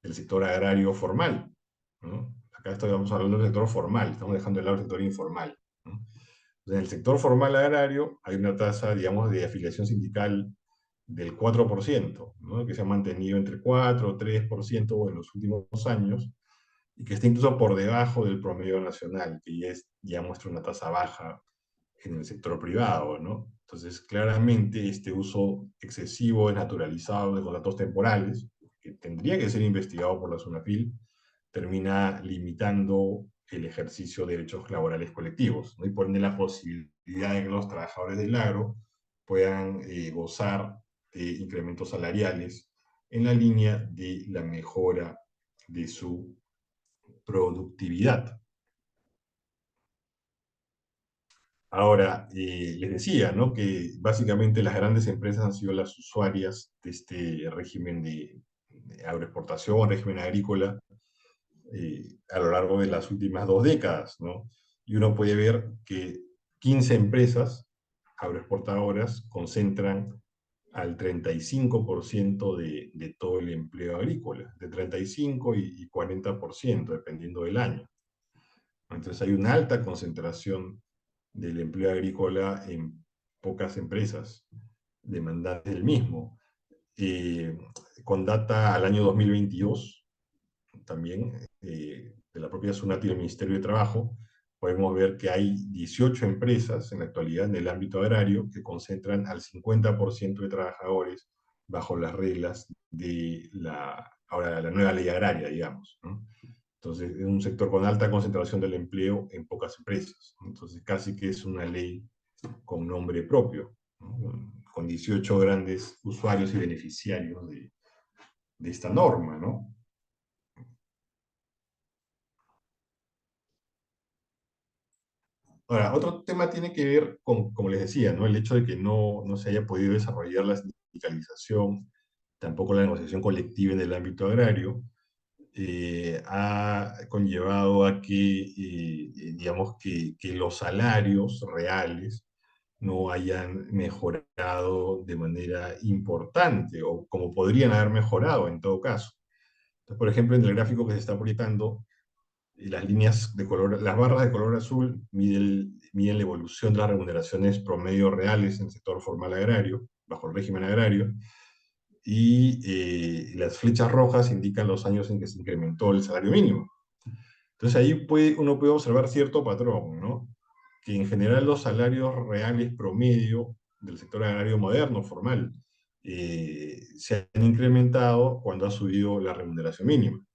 del sector agrario formal, ¿no? Acá estamos hablando del sector formal, estamos dejando de lado el sector informal, ¿no? Entonces, en el sector formal agrario hay una tasa, digamos, de afiliación sindical del 4%, ¿no?, que se ha mantenido entre 4 o 3% en los últimos años, y que está incluso por debajo del promedio nacional, que ya muestra una tasa baja en el sector privado, ¿no? Entonces, claramente, este uso excesivo, desnaturalizado de contratos temporales, que tendría que ser investigado por la SUNAFIL, termina limitando el ejercicio de derechos laborales colectivos, ¿no?, y por ende la posibilidad de que los trabajadores del agro puedan gozar de incrementos salariales en la línea de la mejora de su productividad. Ahora, les decía, ¿no?, que básicamente las grandes empresas han sido las usuarias de este régimen de agroexportación, régimen agrícola, a lo largo de las últimas 2 décadas, ¿no? Y uno puede ver que 15 empresas agroexportadoras concentran al 35% de todo el empleo agrícola, de 35 y 40%, dependiendo del año. Entonces hay una alta concentración del empleo agrícola en pocas empresas demandantes del mismo. Con data al año 2022, también de la propia SUNAT y del Ministerio de Trabajo, podemos ver que hay 18 empresas en la actualidad en el ámbito agrario que concentran al 50% de trabajadores bajo las reglas de ahora la nueva ley agraria, digamos, ¿no? Entonces, es un sector con alta concentración del empleo en pocas empresas. Entonces, casi que es una ley con nombre propio, ¿no?, con 18 grandes usuarios y beneficiarios de esta norma, ¿no? Ahora, otro tema tiene que ver con, como les decía, ¿no?, el hecho de que no se haya podido desarrollar la sindicalización, tampoco la negociación colectiva en el ámbito agrario, ha conllevado a que, digamos, que los salarios reales no hayan mejorado de manera importante, o como podrían haber mejorado en todo caso. Entonces, por ejemplo, en el gráfico que se está proyectando, las líneas de color, las barras de color azul miden la evolución de las remuneraciones promedio reales en el sector formal agrario, bajo el régimen agrario, y las flechas rojas indican los años en que se incrementó el salario mínimo. Entonces ahí uno puede observar cierto patrón, ¿no? Que en general los salarios reales promedio del sector agrario moderno, formal, se han incrementado cuando ha subido la remuneración mínima,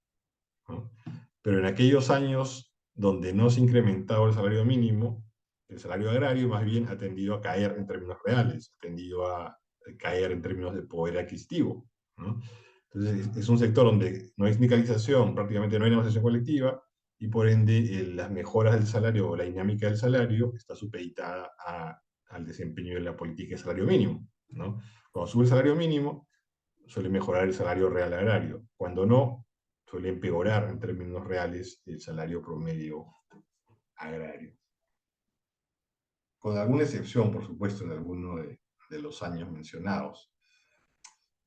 ¿no? Pero en aquellos años donde no se ha incrementado el salario mínimo, el salario agrario más bien ha tendido a caer en términos reales, ha tendido a caer en términos de poder adquisitivo, ¿no? Entonces, es un sector donde no hay sindicalización, prácticamente no hay negociación colectiva, y por ende las mejoras del salario o la dinámica del salario está supeditada al desempeño de la política de salario mínimo, ¿no? Cuando sube el salario mínimo, suele mejorar el salario real agrario. Cuando no, suele empeorar en términos reales el salario promedio agrario. Con alguna excepción, por supuesto, en alguno de los años mencionados.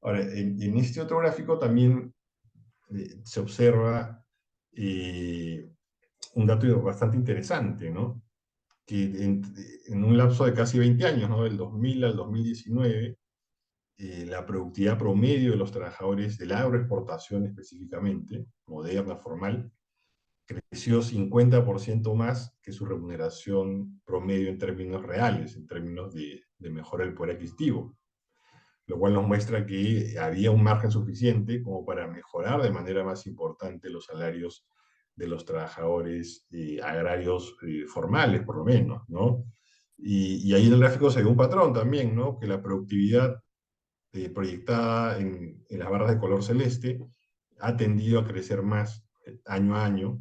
Ahora, en este otro gráfico también se observa un dato bastante interesante, ¿no? Que en un lapso de casi 20 años, ¿no? Del 2000 al 2019, la productividad promedio de los trabajadores de la agroexportación específicamente, moderna, formal, creció 50% más que su remuneración promedio en términos reales, en términos de mejora del poder adquisitivo, lo cual nos muestra que había un margen suficiente como para mejorar de manera más importante los salarios de los trabajadores agrarios formales, por lo menos, ¿no? Y ahí en el gráfico se ve un patrón también, ¿no? Que la productividad proyectada en las barras de color celeste ha tendido a crecer más año a año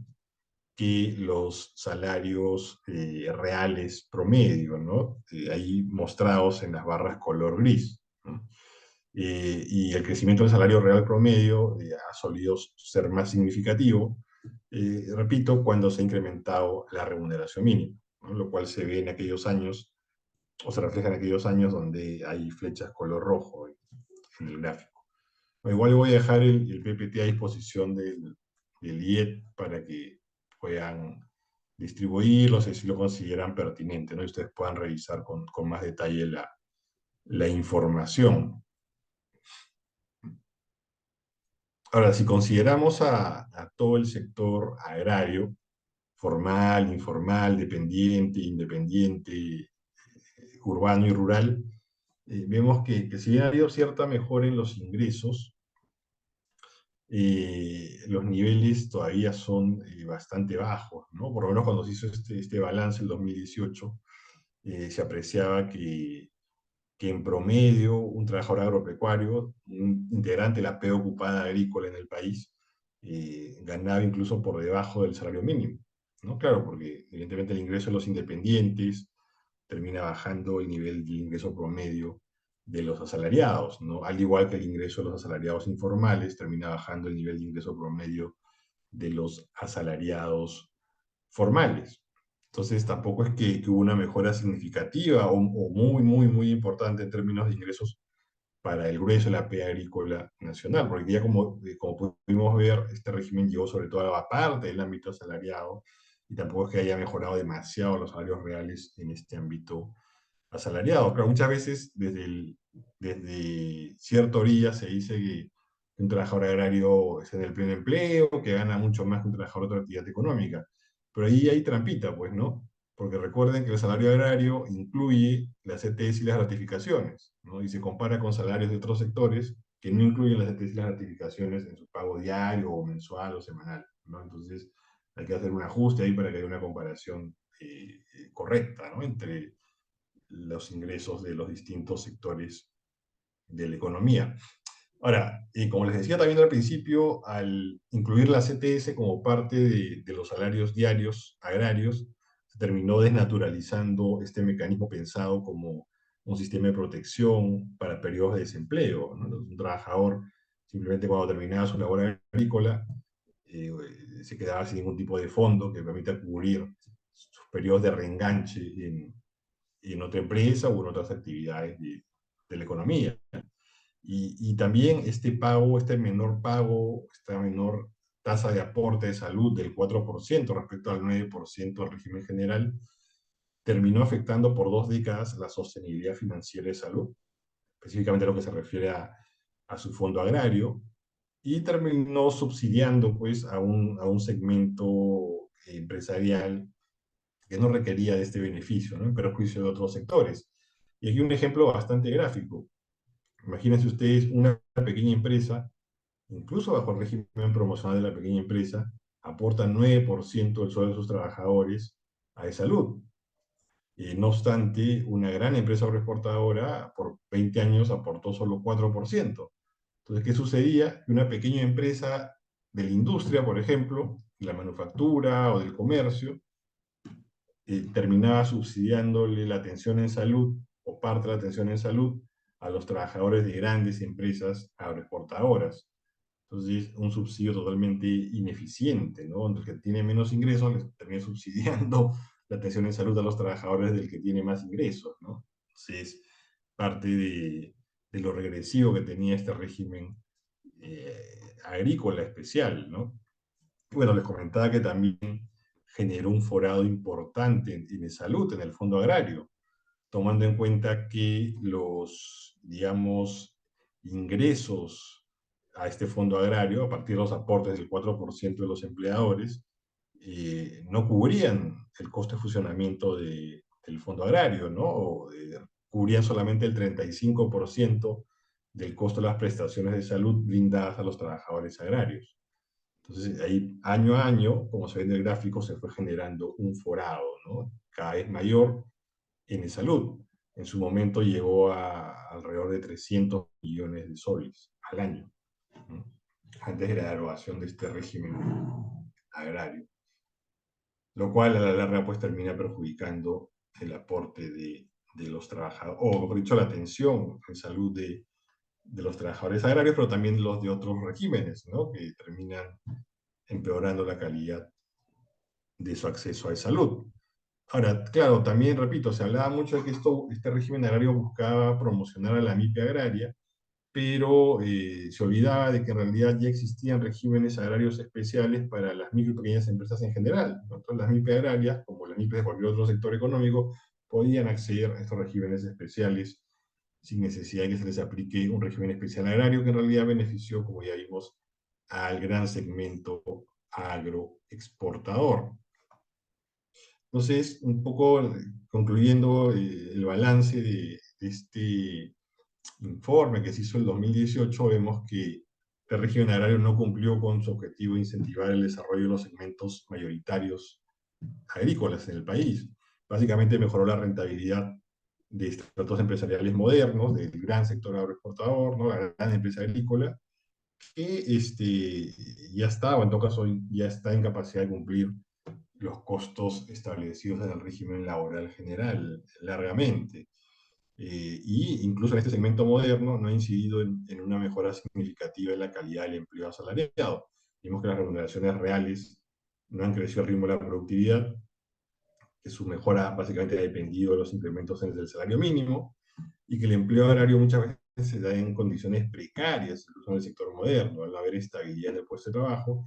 que los salarios reales promedio, ¿no? Ahí mostrados en las barras color gris, ¿no? Y el crecimiento del salario real promedio ha solido ser más significativo, repito, cuando se ha incrementado la remuneración mínima, ¿no? Lo cual se ve en aquellos años, o se refleja en aquellos años donde hay flechas color rojo en el gráfico. Bueno, igual voy a dejar el PPT a disposición del IET para que puedan distribuirlo, si lo consideran pertinente, ¿no? Y ustedes puedan revisar con más detalle la información. Ahora, si consideramos a todo el sector agrario, formal, informal, dependiente, independiente, urbano y rural, vemos que si bien ha habido cierta mejora en los ingresos, los niveles todavía son bastante bajos, ¿no? Por lo menos cuando se hizo este balance en 2018, se apreciaba que en promedio un trabajador agropecuario, un integrante de la P ocupada agrícola en el país, ganaba incluso por debajo del salario mínimo, ¿no? Claro, porque evidentemente el ingreso de los independientes termina bajando el nivel del ingreso promedio de los asalariados, ¿no? Al igual que el ingreso de los asalariados informales termina bajando el nivel de ingreso promedio de los asalariados formales. Entonces tampoco es que hubo una mejora significativa o muy, muy, muy importante en términos de ingresos para el grueso de la P agrícola nacional, porque ya como pudimos ver, este régimen llegó sobre todo a parte del ámbito asalariado, y tampoco es que haya mejorado demasiado los salarios reales en este ámbito asalariado. Claro, muchas veces desde cierta orilla se dice que un trabajador agrario es en el pleno empleo, que gana mucho más que un trabajador de otra actividad económica. Pero ahí hay trampita, pues, ¿no? Porque recuerden que el salario agrario incluye las CTS y las gratificaciones, ¿no? Y se compara con salarios de otros sectores que no incluyen las CTS y las gratificaciones en su pago diario o mensual o semanal, ¿no? Entonces hay que hacer un ajuste ahí para que haya una comparación correcta, ¿no? Entre los ingresos de los distintos sectores de la economía. Ahora, como les decía también al principio, al incluir la CTS como parte de los salarios diarios agrarios, se terminó desnaturalizando este mecanismo pensado como un sistema de protección para periodos de desempleo, ¿no? Un trabajador simplemente cuando terminaba su labor agrícola eh, se quedaba sin ningún tipo de fondo que permita cubrir sus periodos de reenganche en otra empresa o en otras actividades de la economía. Y también este pago, este menor pago, esta menor tasa de aporte de salud del 4% respecto al 9% del régimen general, terminó afectando por 2 décadas la sostenibilidad financiera de salud, específicamente lo que se refiere a su fondo agrario, y terminó subsidiando pues, a un segmento empresarial que no requería de este beneficio, ¿no? En perjuicio de otros sectores. Y aquí un ejemplo bastante gráfico. Imagínense ustedes una pequeña empresa, incluso bajo el régimen promocional de la pequeña empresa, aporta 9% del sueldo de sus trabajadores a salud. No obstante, una gran empresa agroexportadora por 20 años aportó solo 4%. Entonces, ¿qué sucedía? Que una pequeña empresa de la industria, por ejemplo, de la manufactura o del comercio, terminaba subsidiándole la atención en salud o parte de la atención en salud a los trabajadores de grandes empresas agroexportadoras. Entonces, un subsidio totalmente ineficiente, ¿no? Donde el que tiene menos ingresos les termina subsidiando la atención en salud a los trabajadores del que tiene más ingresos, ¿no? Entonces, parte de lo regresivo que tenía este régimen agrícola especial, ¿no? Bueno, les comentaba que también generó un forado importante en salud, en el fondo agrario, tomando en cuenta que los, digamos, ingresos a este fondo agrario, a partir de los aportes del 4% de los empleadores, no cubrían el costo de funcionamiento del fondo agrario, ¿no? Cubrían solamente el 35% del costo de las prestaciones de salud brindadas a los trabajadores agrarios. Entonces, ahí año a año, como se ve en el gráfico, se fue generando un forado, ¿no? Cada vez mayor en salud. En su momento llegó a alrededor de 300 millones de soles al año, ¿no? Antes de la derogación de este régimen agrario, lo cual a la larga pues termina perjudicando el aporte de los trabajadores, o mejor dicho, la atención en salud de los trabajadores agrarios, pero también los de otros regímenes, ¿no? Que terminan empeorando la calidad de su acceso a salud. Ahora, claro, también repito, se hablaba mucho de que este régimen agrario buscaba promocionar a la MIPE agraria, pero se olvidaba de que en realidad ya existían regímenes agrarios especiales para las micro y pequeñas empresas en general, ¿no? Entonces, las MIPE agrarias, como las MIPE de cualquier otro sector económico, podían acceder a estos regímenes especiales sin necesidad de que se les aplique un régimen especial agrario, que en realidad benefició, como ya vimos, al gran segmento agroexportador. Entonces, un poco concluyendo el balance de este informe que se hizo en 2018, vemos que el régimen agrario no cumplió con su objetivo de incentivar el desarrollo de los segmentos mayoritarios agrícolas en el país. Básicamente mejoró la rentabilidad de estratos empresariales modernos, del gran sector agroexportador, ¿no? La gran empresa agrícola, que ya está, o en todo caso ya está en capacidad de cumplir los costos establecidos en el régimen laboral general largamente. Y incluso en este segmento moderno no ha incidido en una mejora significativa en la calidad del empleo asalariado. Vimos que las remuneraciones reales no han crecido al ritmo de la productividad, que su mejora básicamente ha dependido de los incrementos en el salario mínimo, y que el empleo agrario muchas veces se da en condiciones precarias, incluso en el sector moderno, al no haber estabilidad en el puesto de trabajo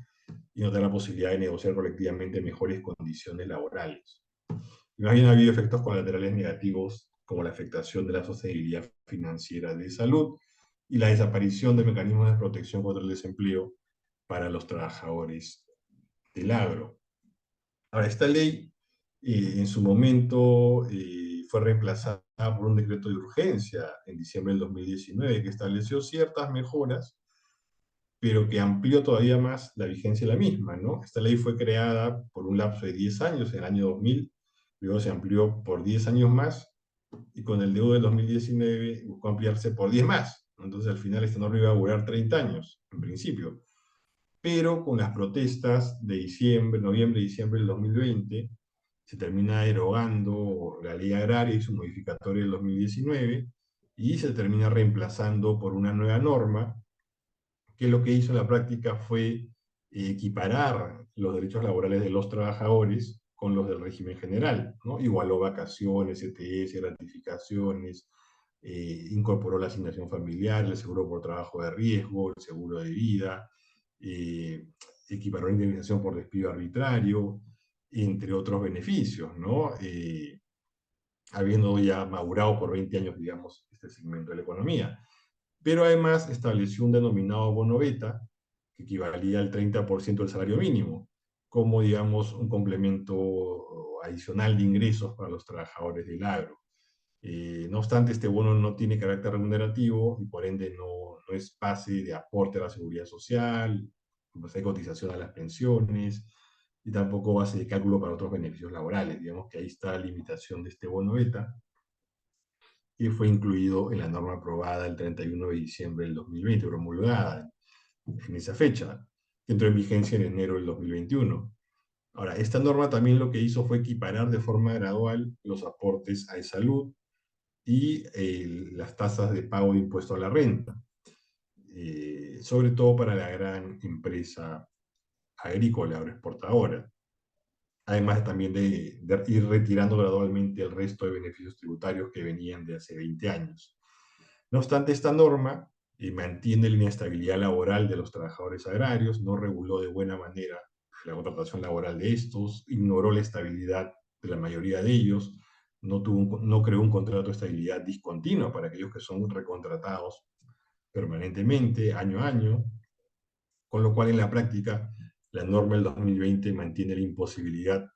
y no tener la posibilidad de negociar colectivamente mejores condiciones laborales. Y más bien ha habido efectos colaterales negativos como la afectación de la sostenibilidad financiera de salud y la desaparición de mecanismos de protección contra el desempleo para los trabajadores del agro. Ahora, esta ley en su momento fue reemplazada por un decreto de urgencia en diciembre del 2019 que estableció ciertas mejoras, pero que amplió todavía más la vigencia de la misma, ¿no? Esta ley fue creada por un lapso de 10 años, en el año 2000, luego se amplió por 10 años más, y con el DU del 2019 buscó ampliarse por 10 más. Entonces, al final, esta norma iba a durar 30 años, en principio. Pero con las protestas de diciembre, noviembre y diciembre del 2020, se termina derogando la ley agraria y su modificatoria del 2019, y se termina reemplazando por una nueva norma que lo que hizo en la práctica fue equiparar los derechos laborales de los trabajadores con los del régimen general, ¿no? Igualó vacaciones, ETS, gratificaciones, incorporó la asignación familiar, el seguro por trabajo de riesgo, el seguro de vida, eh, equiparó la indemnización por despido arbitrario, entre otros beneficios, ¿no? Habiendo ya madurado por 20 años, digamos, este segmento de la economía. Pero además estableció un denominado bono beta, que equivalía al 30% del salario mínimo, como, digamos, un complemento adicional de ingresos para los trabajadores del agro. No obstante, este bono no tiene carácter remunerativo y por ende no es base de aporte a la seguridad social, pues hay cotización a las pensiones y tampoco base de cálculo para otros beneficios laborales. Digamos que ahí está la limitación de este bono beta. y fue incluido en la norma aprobada el 31 de diciembre del 2020, promulgada en esa fecha, que entró en vigencia en enero del 2021. Ahora, esta norma también lo que hizo fue equiparar de forma gradual los aportes a salud y las tasas de pago de impuesto a la renta, sobre todo para la gran empresa agrícola agroexportadora, además también de ir retirando gradualmente el resto de beneficios tributarios que venían de hace 20 años. No obstante, esta norma mantiene la inestabilidad laboral de los trabajadores agrarios, no reguló de buena manera la contratación laboral de estos, ignoró la estabilidad de la mayoría de ellos, no creó un contrato de estabilidad discontinua para aquellos que son recontratados permanentemente, año a año, con lo cual en la práctica la norma del 2020 mantiene la imposibilidad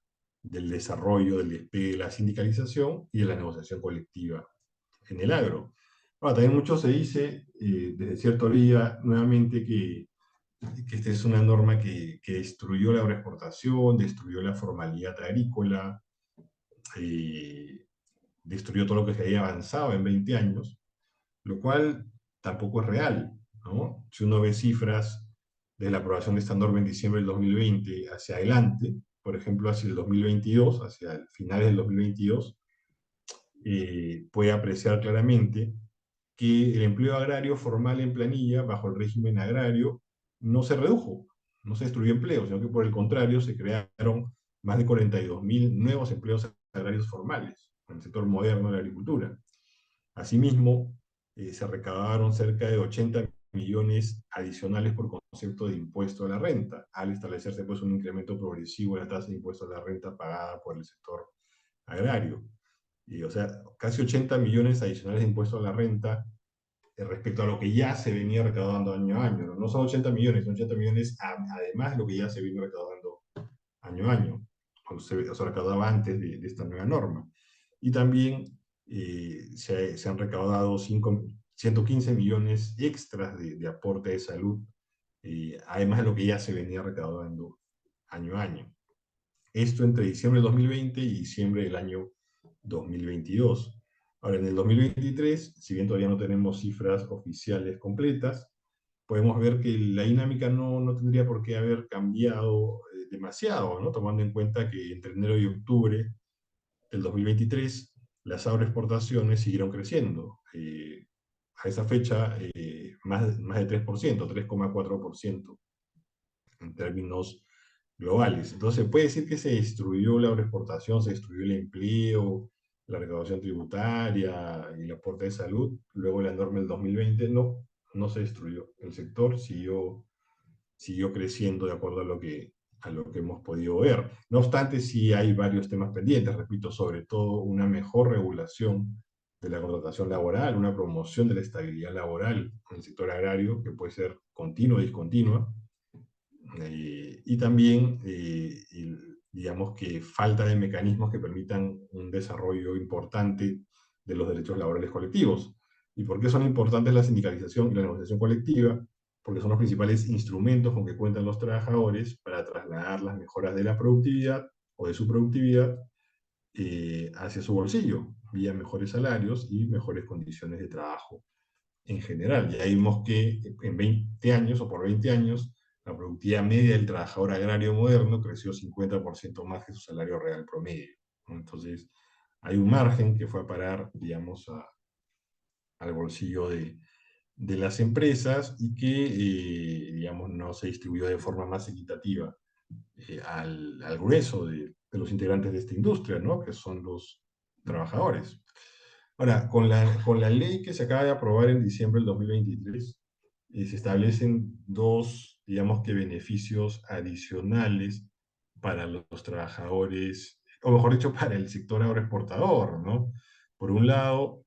del desarrollo, del despegue de la sindicalización y de la negociación colectiva en el agro. Ahora, también mucho se dice, desde cierta orilla, nuevamente, que esta es una norma que destruyó la agroexportación, destruyó la formalidad agrícola, destruyó todo lo que se había avanzado en 20 años, lo cual tampoco es real, ¿no? Si uno ve cifras de la aprobación de esta norma en diciembre del 2020 hacia adelante, por ejemplo, hacia el 2022, hacia el finales del 2022, puede apreciar claramente que el empleo agrario formal en planilla, bajo el régimen agrario, no se redujo, no se destruyó empleo, sino que por el contrario se crearon más de 42.000 nuevos empleos agrarios formales en el sector moderno de la agricultura. Asimismo, se recaudaron cerca de 80 millones adicionales por concepto de impuesto a la renta, al establecerse pues, un incremento progresivo de la tasa de impuesto a la renta pagada por el sector agrario. Y, o sea, casi 80 millones adicionales de impuesto a la renta respecto a lo que ya se venía recaudando año a año. No son 80 millones, son 80 millones además de lo que ya se vino recaudando año a año, o se recaudaba antes de esta nueva norma. Y también se han recaudado 115 millones extras de aporte de salud, además de lo que ya se venía recaudando año a año. Esto entre diciembre del 2020 y diciembre del año 2022. Ahora, en el 2023, si bien todavía no tenemos cifras oficiales completas, podemos ver que la dinámica no tendría por qué haber cambiado demasiado, ¿no? Tomando en cuenta que entre enero y octubre del 2023 las agroexportaciones siguieron creciendo. A esa fecha, más de 3%, 3,4% en términos globales. Entonces, puede decir que se destruyó la agroexportación, se destruyó el empleo, la recaudación tributaria y el aporte de salud. Luego la norma del 2020 no se destruyó. El sector siguió creciendo de acuerdo a lo que hemos podido ver. No obstante, sí hay varios temas pendientes, repito, sobre todo una mejor regulación de la contratación laboral, una promoción de la estabilidad laboral en el sector agrario, que puede ser continua o discontinua, y también, digamos que falta de mecanismos que permitan un desarrollo importante de los derechos laborales colectivos. ¿Y por qué son importantes la sindicalización y la negociación colectiva? Porque son los principales instrumentos con que cuentan los trabajadores para trasladar las mejoras de la productividad o de su productividad hacia su bolsillo, vía mejores salarios y mejores condiciones de trabajo en general. Ya vimos que en 20 años o por 20 años, la productividad media del trabajador agrario moderno creció 50% más que su salario real promedio, ¿no? Entonces, hay un margen que fue a parar, digamos, al bolsillo de las empresas y que, digamos, no se distribuyó de forma más equitativa al grueso de los integrantes de esta industria, ¿no? Que son los trabajadores. Ahora, con la ley que se acaba de aprobar en diciembre del 2023, se establecen dos, digamos que beneficios adicionales para los trabajadores, o mejor dicho, para el sector agroexportador, ¿no? Por un lado,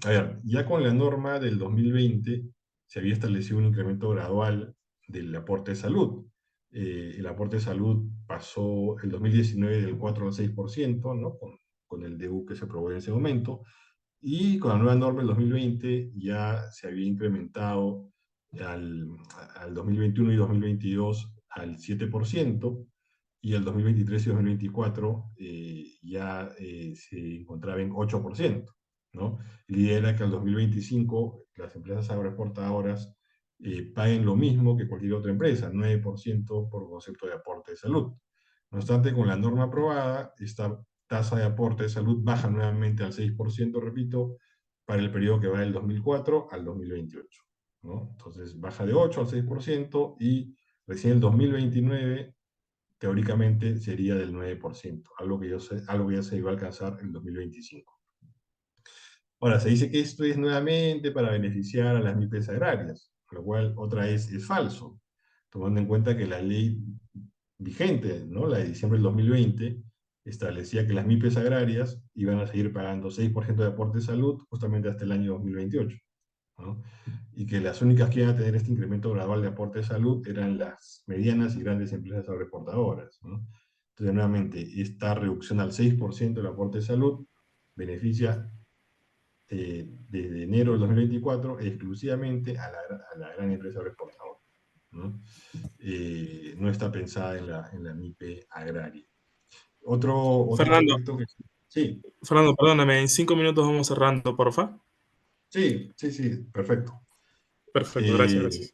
a ver, ya con la norma del 2020 se había establecido un incremento gradual del aporte de salud. El aporte de salud pasó el 2019 del 4 al 6%, ¿no? Con el DU que se aprobó en ese momento, y con la nueva norma del 2020 ya se había incrementado al, al 2021 y 2022 al 7%, y el 2023 y 2024 ya se encontraba en 8%. ¿no? La idea era que al 2025 las empresas agroexportadoras paguen lo mismo que cualquier otra empresa, 9% por concepto de aporte de salud. No obstante, con la norma aprobada, esta tasa de aporte de salud baja nuevamente al 6%, repito, para el periodo que va del 2004 al 2028, ¿no? Entonces baja de 8 al 6% y recién el 2029 teóricamente sería del 9%, algo que ya se iba a alcanzar en 2025. Ahora, se dice que esto es nuevamente para beneficiar a las MIPES agrarias, lo cual otra vez es falso, tomando en cuenta que la ley vigente, ¿no? La de diciembre del 2020, establecía que las MIPES agrarias iban a seguir pagando 6% de aporte de salud justamente hasta el año 2028, ¿no? Y que las únicas que iban a tener este incremento gradual de aporte de salud eran las medianas y grandes empresas agroexportadoras, ¿no? Entonces, nuevamente, esta reducción al 6% del aporte de salud beneficia desde enero del 2024 exclusivamente a la gran empresa agroexportadora, ¿no? No está pensada en la MIPE agraria. Otro Fernando, aspecto que... Sí, Fernando, perdóname, en 5 minutos vamos cerrando, porfa. sí, perfecto. Perfecto, gracias, Eh, gracias.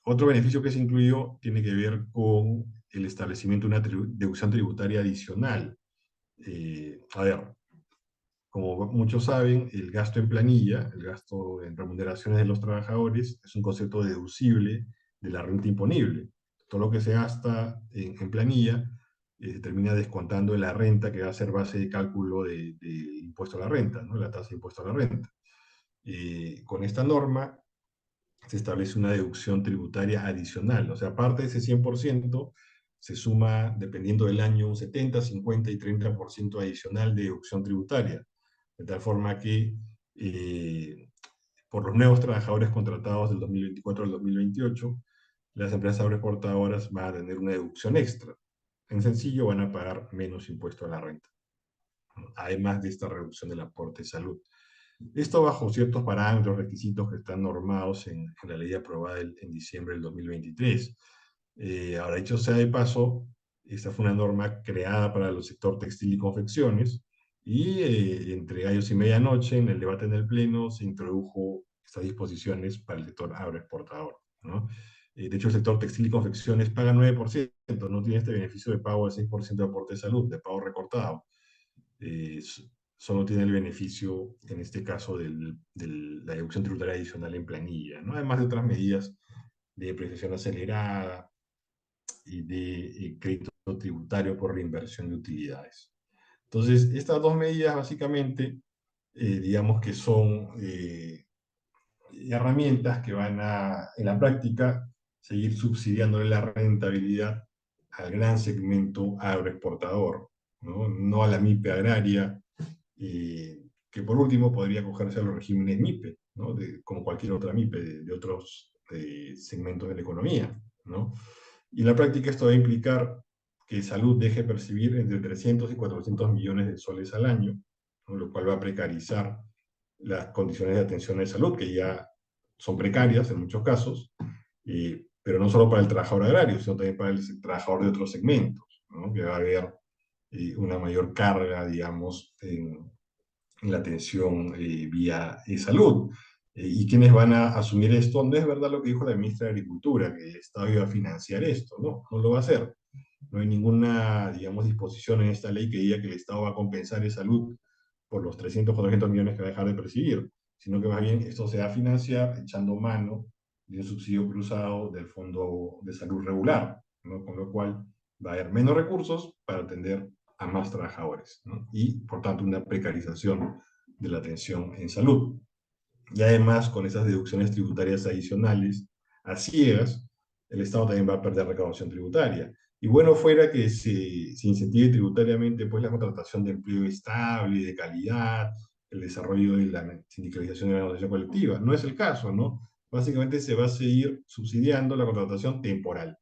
Otro beneficio que se incluyó tiene que ver con el establecimiento de una deducción tributaria adicional. A ver, como muchos saben, el gasto en planilla, el gasto en remuneraciones de los trabajadores, es un concepto deducible de la renta imponible. Todo lo que se gasta en planilla se termina descontando de la renta que va a ser base de cálculo de impuesto a la renta, ¿no? La tasa de impuesto a la renta. Con esta norma se establece una deducción tributaria adicional, o sea, aparte de ese 100%, se suma, dependiendo del año, un 70, 50 y 30% adicional de deducción tributaria, de tal forma que por los nuevos trabajadores contratados del 2024 al 2028, las empresas agroexportadoras van a tener una deducción extra. En sencillo, van a pagar menos impuesto a la renta, ¿no? Además de esta reducción del aporte de salud. Esto bajo ciertos parámetros, requisitos que están normados en la ley aprobada en diciembre del 2023. Ahora, dicho sea de paso, esta fue una norma creada para el sector textil y confecciones, y entre gallos y medianoche, en el debate en el Pleno, se introdujo estas disposiciones para el sector agroexportador, ¿no? De hecho, el sector textil y confecciones paga 9%, no tiene este beneficio de pago de 6% de aporte de salud, de pago recortado. Eh, Solo tiene el beneficio, en este caso, de la deducción tributaria adicional en planilla, ¿no? Además de otras medidas de depreciación acelerada y de crédito tributario por reinversión de utilidades. Entonces, estas dos medidas básicamente, digamos que son herramientas que van a, en la práctica, seguir subsidiando la rentabilidad al gran segmento agroexportador, ¿no? No a la MIPE agraria, que por último podría acogerse a los regímenes MIPE, ¿no? Como cualquier otra MIPE de otros segmentos de la economía, ¿no? Y en la práctica esto va a implicar que salud deje de percibir entre 300 y 400 millones de soles al año, ¿no? Lo cual va a precarizar las condiciones de atención de salud, que ya son precarias en muchos casos, pero no solo para el trabajador agrario, sino también para el trabajador de otros segmentos, ¿no? Que va a haber una mayor carga, digamos, en la atención vía salud. ¿Y quiénes van a asumir esto? No es verdad lo que dijo la ministra de Agricultura, que el Estado iba a financiar esto, no, no lo va a hacer. No hay ninguna, digamos, disposición en esta ley que diga que el Estado va a compensar en salud por los 300, 400 millones que va a dejar de percibir, sino que más bien esto se va a financiar echando mano de un subsidio cruzado del Fondo de Salud Regular, ¿no? Con lo cual va a haber menos recursos para atender a más trabajadores, ¿no? Y, por tanto, una precarización de la atención en salud. Y además, con esas deducciones tributarias adicionales, a ciegas, el Estado también va a perder recaudación tributaria. Y bueno fuera que se incentive tributariamente pues, la contratación de empleo estable, de calidad, el desarrollo de la sindicalización de la negociación colectiva. No es el caso, ¿no? Básicamente se va a seguir subsidiando la contratación temporal,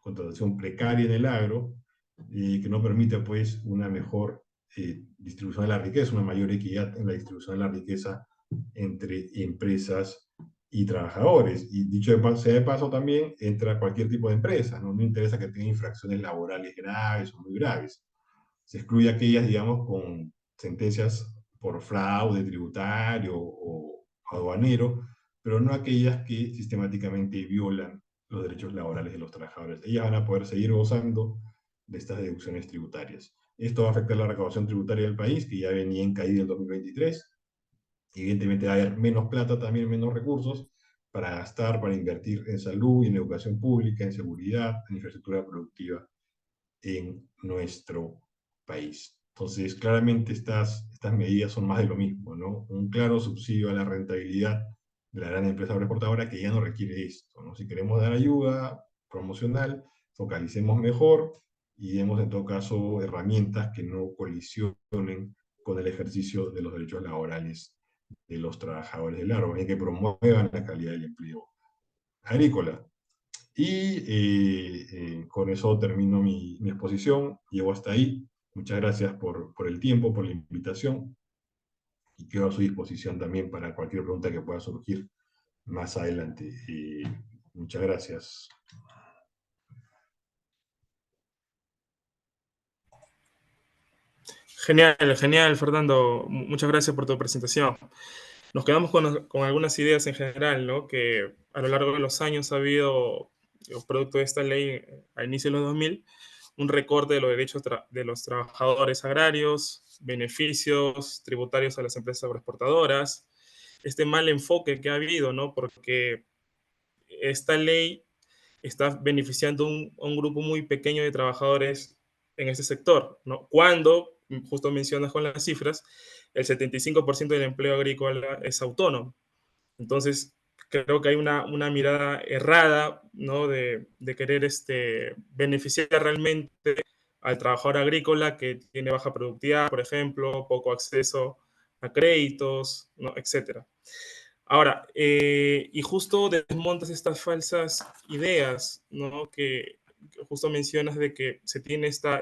contratación precaria en el agro, que no permite pues una mejor distribución de la riqueza, una mayor equidad en la distribución de la riqueza entre empresas y trabajadores. Y dicho sea de paso también, entra cualquier tipo de empresa, ¿no? No interesa que tenga infracciones laborales graves o muy graves. Se excluye aquellas, digamos, con sentencias por fraude tributario o aduanero, pero no aquellas que sistemáticamente violan los derechos laborales de los trabajadores. Ellas van a poder seguir gozando de estas deducciones tributarias. Esto va a afectar la recaudación tributaria del país, que ya venía en caída en 2023. Evidentemente va a haber menos plata, también menos recursos para gastar, para invertir en salud, en educación pública, en seguridad, en infraestructura productiva en nuestro país. Entonces, claramente estas medidas son más de lo mismo, ¿no? Un claro subsidio a la rentabilidad de la gran empresa agroexportadora que ya no requiere esto, ¿no? Si queremos dar ayuda promocional, focalicemos mejor y demos en todo caso herramientas que no colisionen con el ejercicio de los derechos laborales de los trabajadores del agro, que promuevan la calidad del empleo agrícola. Y con eso termino mi exposición. Llego hasta ahí. Muchas gracias por el tiempo, por la invitación. Y quedo a su disposición también para cualquier pregunta que pueda surgir más adelante. Muchas gracias. Genial, genial, Fernando. Muchas gracias por tu presentación. Nos quedamos con algunas ideas en general, ¿no? Que a lo largo de los años ha habido, producto de esta ley a inicio de los 2000, un recorte de los derechos de los trabajadores agrarios, beneficios tributarios a las empresas agroexportadoras, este mal enfoque que ha habido, ¿no? Porque esta ley está beneficiando a un grupo muy pequeño de trabajadores en este sector, ¿no? Cuando, justo mencionas con las cifras, el 75% del empleo agrícola es autónomo. Entonces, creo que hay una mirada errada, ¿no? De querer beneficiar realmente al trabajador agrícola que tiene baja productividad, por ejemplo, poco acceso a créditos, ¿no? Etcétera. Ahora, y justo desmontas estas falsas ideas, ¿no? Que justo mencionas de que se tiene esta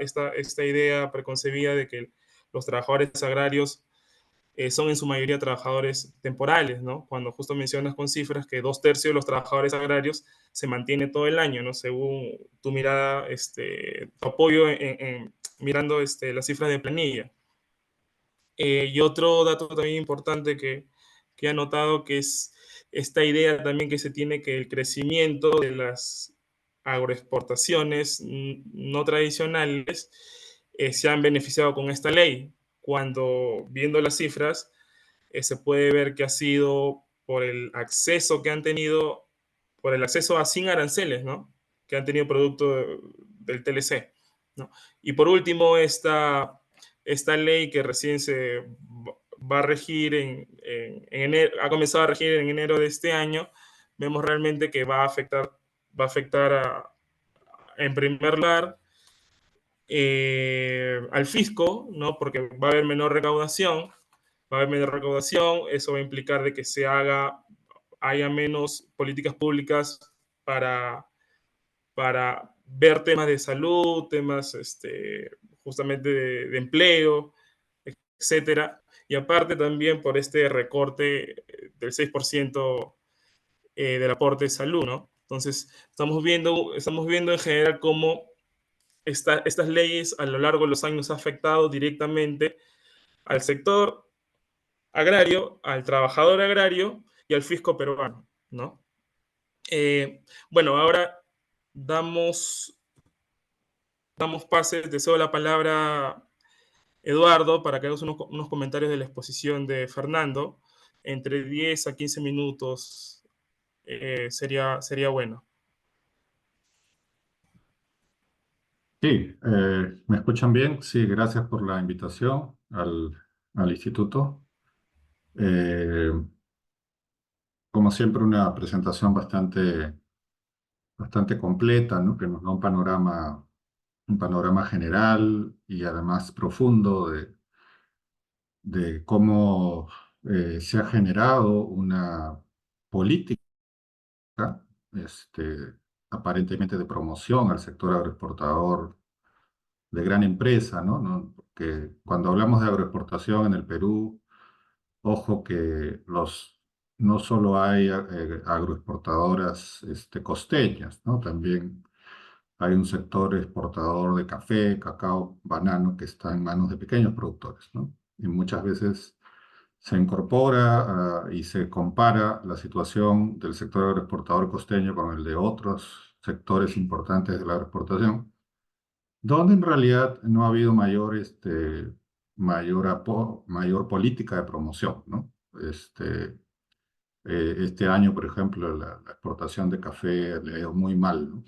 idea preconcebida de que los trabajadores agrarios son en su mayoría trabajadores temporales, ¿no? Cuando justo mencionas con cifras que 2/3 de los trabajadores agrarios se mantiene todo el año, ¿no? Según tu mirada, tu apoyo mirando las cifras de planilla. Y otro dato también importante que he notado que es esta idea también que se tiene que el crecimiento de las agroexportaciones no tradicionales se han beneficiado con esta ley, cuando viendo las cifras se puede ver que ha sido por el acceso que han tenido, por el acceso a sin aranceles, ¿no? Que han tenido producto del TLC, ¿no? Y por último, esta ley que recién se va a regir en enero, ha comenzado a regir en enero de este año, vemos realmente que va a afectar en primer lugar al fisco, ¿no? Porque va a haber menor recaudación, eso va a implicar de que haya menos políticas públicas para, para ver temas de salud, temas justamente de empleo, etcétera. Y aparte también por este recorte del 6% del aporte de salud, ¿no? Entonces, estamos viendo en general cómo estas leyes a lo largo de los años han afectado directamente al sector agrario, al trabajador agrario y al fisco peruano, ¿no? Bueno, ahora damos pase, te cedo la palabra, Eduardo, para que hagas unos comentarios de la exposición de Fernando. Entre 10 a 15 minutos sería bueno. Sí, ¿me escuchan bien? Sí, gracias por la invitación al instituto. Como siempre, una presentación bastante completa, ¿no? Que nos da un panorama general y además profundo de cómo se ha generado una política aparentemente de promoción al sector agroexportador de gran empresa, ¿no? Porque cuando hablamos de agroexportación en el Perú, ojo que no solo hay agroexportadoras costeñas, ¿no? También hay un sector exportador de café, cacao, banano, que está en manos de pequeños productores, ¿no? Y muchas veces se incorpora y se compara la situación del sector agroexportador costeño con el de otros sectores importantes de la agroexportación, donde en realidad no ha habido mayor política de promoción, ¿no? Este año, por ejemplo, la exportación de café le ha ido muy mal, ¿no?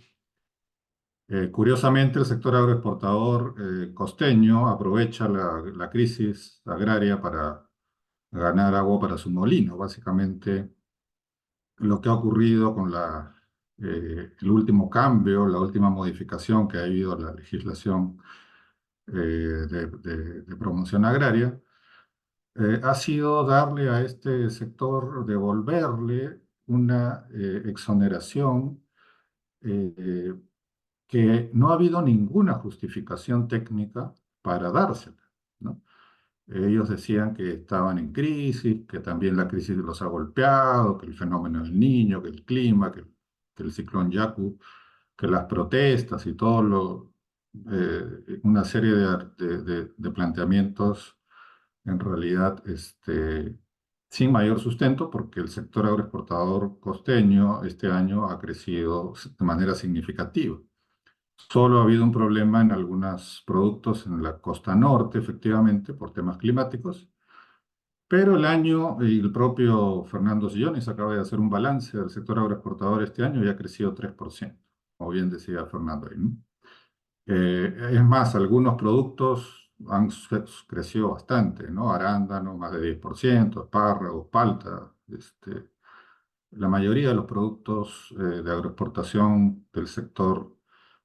Curiosamente, el sector agroexportador costeño aprovecha la crisis agraria para ganar agua para su molino. Básicamente, lo que ha ocurrido con el último cambio, la última modificación que ha habido a la legislación de promoción agraria, ha sido darle a este sector, devolverle una exoneración eh, que no ha habido ninguna justificación técnica para dársela, ¿no? Ellos decían que estaban en crisis, que también la crisis los ha golpeado, que el fenómeno del Niño, que el clima, que el ciclón Yaku, que las protestas y una serie de planteamientos en realidad sin mayor sustento, porque el sector agroexportador costeño este año ha crecido de manera significativa. Solo ha habido un problema en algunos productos en la costa norte, efectivamente, por temas climáticos, pero y el propio Fernando Sillones acaba de hacer un balance del sector agroexportador este año y ha crecido 3%, como bien decía Fernando ahí, ¿no? Es más, algunos productos han crecido bastante, ¿no? Arándano, más de 10%, espárragos, palta. La mayoría de los productos de agroexportación del sector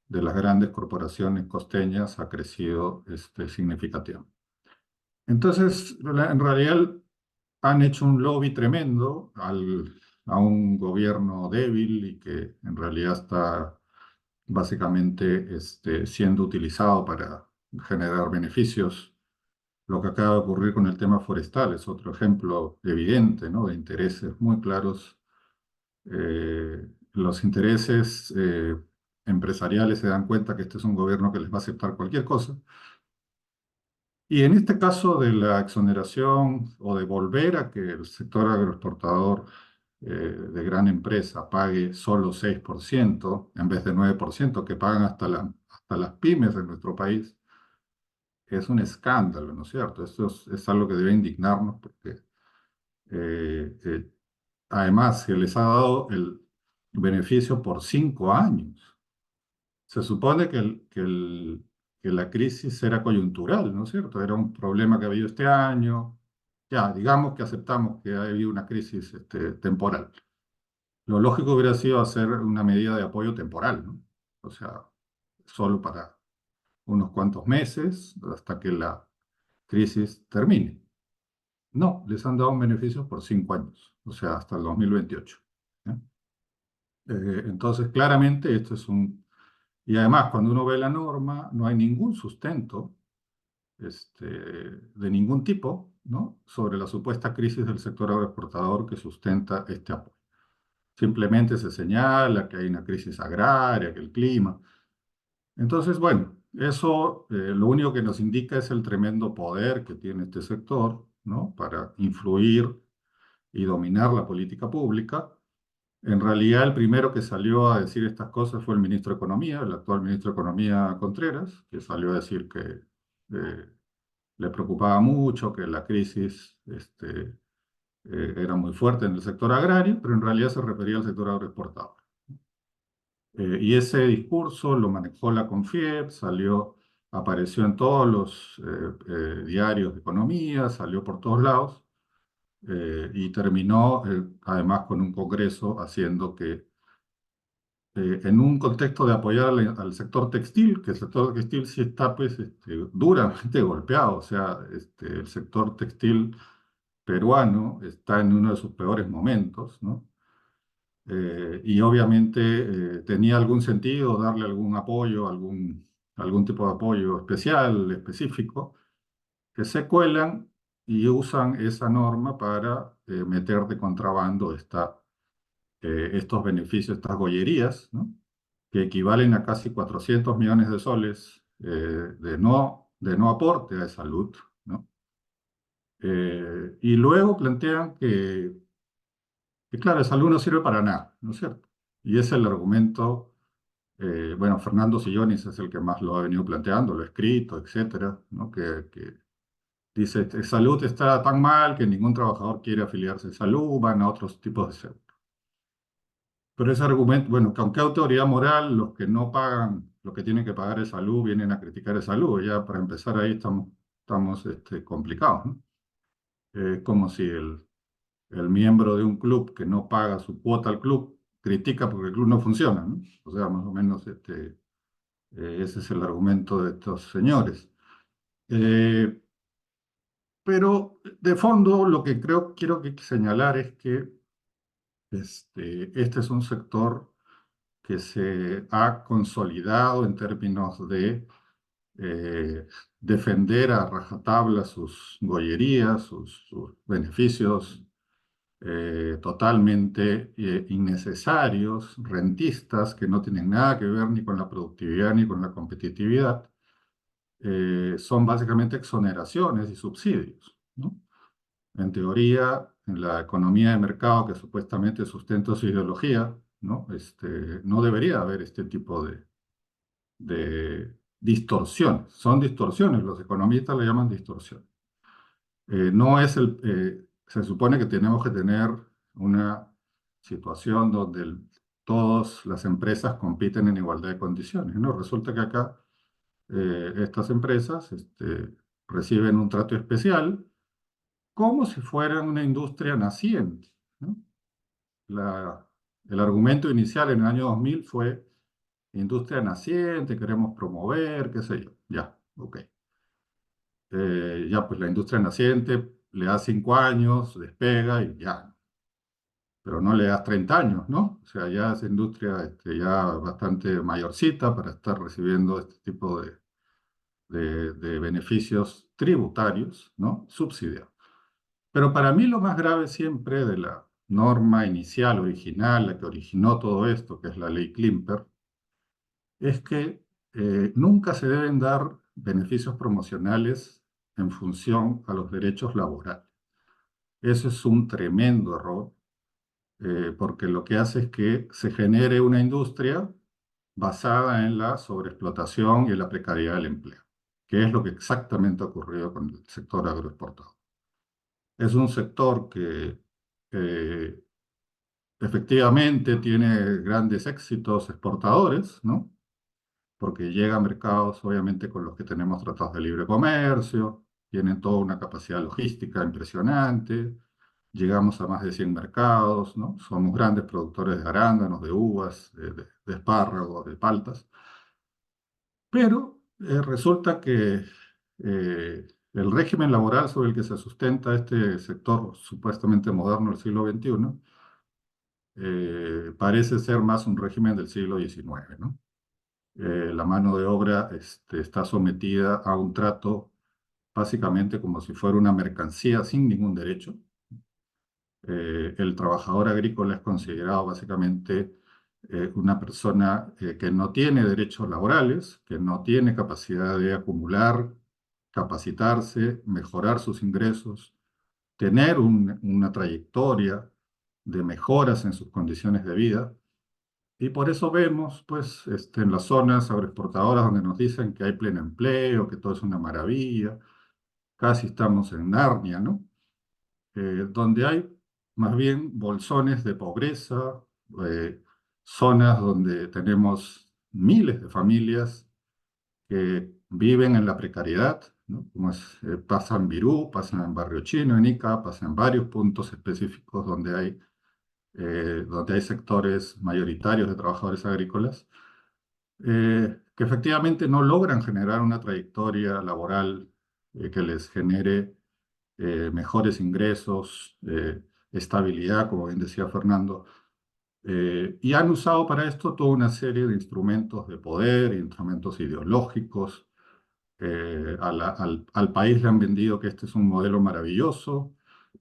de las grandes corporaciones costeñas ha crecido significativamente. Entonces, en realidad han hecho un lobby tremendo a un gobierno débil y que en realidad está básicamente siendo utilizado para generar beneficios. Lo que acaba de ocurrir con el tema forestal es otro ejemplo evidente, ¿no? De intereses muy claros. Los intereses empresariales se dan cuenta que este es un gobierno que les va a aceptar cualquier cosa. Y en este caso de la exoneración o de volver a que el sector agroexportador de gran empresa pague solo 6% en vez de 9% que pagan hasta las pymes en nuestro país, es un escándalo, ¿no es cierto? Esto es algo que debe indignarnos porque eh, eh, además se les ha dado el beneficio por 5 años. Se supone que la crisis era coyuntural, ¿no es cierto? Era un problema que ha habido este año. Ya, digamos que aceptamos que ha habido una crisis temporal. Lo lógico hubiera sido hacer una medida de apoyo temporal, ¿no? O sea, solo para unos cuantos meses hasta que la crisis termine. No, les han dado un beneficio por 5 años, o sea, hasta el 2028. ¿Eh? Entonces, claramente esto es Y además, cuando uno ve la norma, no hay ningún sustento de ningún tipo, ¿no? Sobre la supuesta crisis del sector agroexportador que sustenta este apoyo. Simplemente se señala que hay una crisis agraria, que el clima. Entonces, bueno, eso lo único que nos indica es el tremendo poder que tiene este sector, ¿no? Para influir y dominar la política pública. En realidad, el primero que salió a decir estas cosas fue el ministro de Economía, el actual ministro de Economía Contreras, que salió a decir que le preocupaba mucho, que la crisis era muy fuerte en el sector agrario, pero en realidad se refería al sector agroexportador. Y ese discurso lo manejó la CONFIEP, apareció en todos los diarios de economía, salió por todos lados, y terminó además con un congreso haciendo que en un contexto de apoyar al sector textil, que el sector textil sí está pues, duramente golpeado, o sea, el sector textil peruano está en uno de sus peores momentos, ¿no? Y obviamente tenía algún sentido darle algún apoyo, algún tipo de apoyo especial, específico, que se cuelan y usan esa norma para meter de contrabando estos beneficios, estas gollerías, ¿no? Que equivalen a casi 400 millones de soles de no aporte a salud, ¿no? Y luego plantean que, claro, el salud no sirve para nada, ¿no es cierto? Y ese es el argumento, bueno, Fernando Sillonis es el que más lo ha venido planteando, lo ha escrito, etcétera, ¿no? Que dice, salud está tan mal que ningún trabajador quiere afiliarse a salud, van a otros tipos de seguro. Pero ese argumento, bueno, que aunque hay autoridad moral, los que no pagan lo que tienen que pagar es salud, vienen a criticar el salud. Ya para empezar ahí estamos complicados, ¿no? Es como si el miembro de un club que no paga su cuota al club critica porque el club no funciona, ¿no? O sea, más o menos ese es el argumento de estos señores. Eh, pero de fondo lo que quiero señalar es que este es un sector que se ha consolidado en términos de defender a rajatabla sus gollerías, sus beneficios totalmente innecesarios, rentistas, que no tienen nada que ver ni con la productividad ni con la competitividad. Son básicamente exoneraciones y subsidios, ¿no? En teoría, en la economía de mercado que supuestamente sustenta su ideología, ¿no? No debería haber este tipo de distorsiones. Son distorsiones, los economistas le llaman distorsión. No es se supone que tenemos que tener una situación donde todas las empresas compiten en igualdad de condiciones, ¿no? Resulta que acá estas empresas reciben un trato especial como si fueran una industria naciente, ¿no? El argumento inicial en el año 2000 fue industria naciente, queremos promover, qué sé yo. Ya, ok. Ya, pues la industria naciente le da 5 años, despega y ya. Pero no le das 30 años, ¿no? O sea, ya esa industria ya bastante mayorcita para estar recibiendo este tipo de beneficios tributarios, ¿no? Subsidiados. Pero para mí lo más grave siempre de la norma inicial, original, la que originó todo esto, que es la ley Klimper, es que nunca se deben dar beneficios promocionales en función a los derechos laborales. Eso es un tremendo error, porque lo que hace es que se genere una industria basada en la sobreexplotación y en la precariedad del empleo, que es lo que exactamente ha ocurrido con el sector agroexportador. Es un sector que eh, efectivamente tiene grandes éxitos exportadores, ¿no? Porque llega a mercados obviamente con los que tenemos tratados de libre comercio, tienen toda una capacidad logística impresionante, llegamos a más de 100 mercados, ¿no? Somos grandes productores de arándanos, de uvas, de espárragos, de paltas, pero resulta que el régimen laboral sobre el que se sustenta este sector supuestamente moderno del siglo XXI parece ser más un régimen del siglo XIX, ¿no? La mano de obra está sometida a un trato básicamente como si fuera una mercancía sin ningún derecho. El trabajador agrícola es considerado básicamente una persona que no tiene derechos laborales, que no tiene capacidad de acumular, capacitarse, mejorar sus ingresos, tener una trayectoria de mejoras en sus condiciones de vida. Y por eso vemos, pues, en las zonas agroexportadoras donde nos dicen que hay pleno empleo, que todo es una maravilla, casi estamos en Narnia, ¿no? Donde hay más bien bolsones de pobreza, eh, zonas donde tenemos miles de familias que viven en la precariedad, ¿no? Pasa en Virú, pasa en Barrio Chino, en Ica, pasa en varios puntos específicos donde hay sectores mayoritarios de trabajadores agrícolas, que efectivamente no logran generar una trayectoria laboral que les genere mejores ingresos, estabilidad, como bien decía Fernando, y han usado para esto toda una serie de instrumentos de poder, instrumentos ideológicos. Al país le han vendido que este es un modelo maravilloso,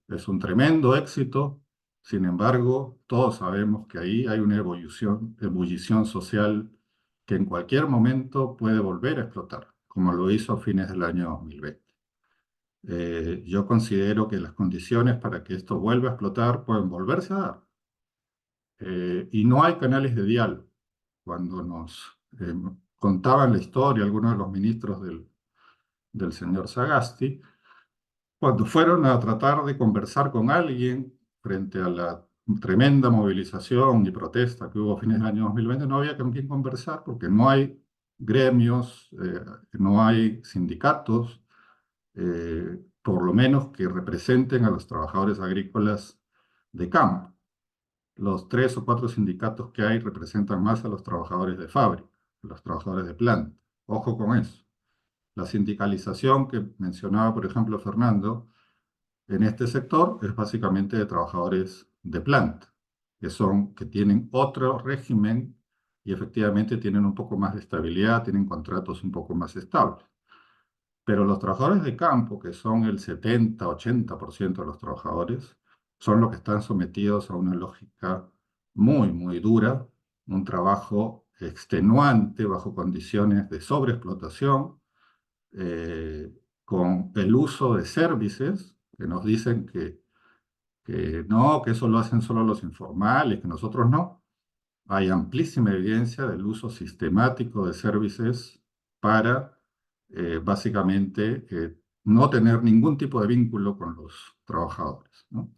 es un tremendo éxito. Sin embargo, todos sabemos que ahí hay una ebullición social que en cualquier momento puede volver a explotar, como lo hizo a fines del año 2020. Yo considero que las condiciones para que esto vuelva a explotar pueden volverse a dar. Y no hay canales de diálogo. Cuando nos contaban la historia algunos de los ministros del señor Sagasti, cuando fueron a tratar de conversar con alguien frente a la tremenda movilización y protesta que hubo a fines del año 2020, no había con quién conversar porque no hay gremios, no hay sindicatos, por lo menos que representen a los trabajadores agrícolas de campo. Los 3 o 4 sindicatos que hay representan más a los trabajadores de fábrica, a los trabajadores de planta. Ojo con eso. La sindicalización que mencionaba, por ejemplo, Fernando, en este sector es básicamente de trabajadores de planta, que tienen otro régimen y efectivamente tienen un poco más de estabilidad, tienen contratos un poco más estables. Pero los trabajadores de campo, que son el 70-80% de los trabajadores, son los que están sometidos a una lógica muy, muy dura, un trabajo extenuante bajo condiciones de sobreexplotación, eh, con el uso de servicios que nos dicen que no, que eso lo hacen solo los informales, que nosotros no. Hay amplísima evidencia del uso sistemático de servicios para básicamente no tener ningún tipo de vínculo con los trabajadores, ¿no?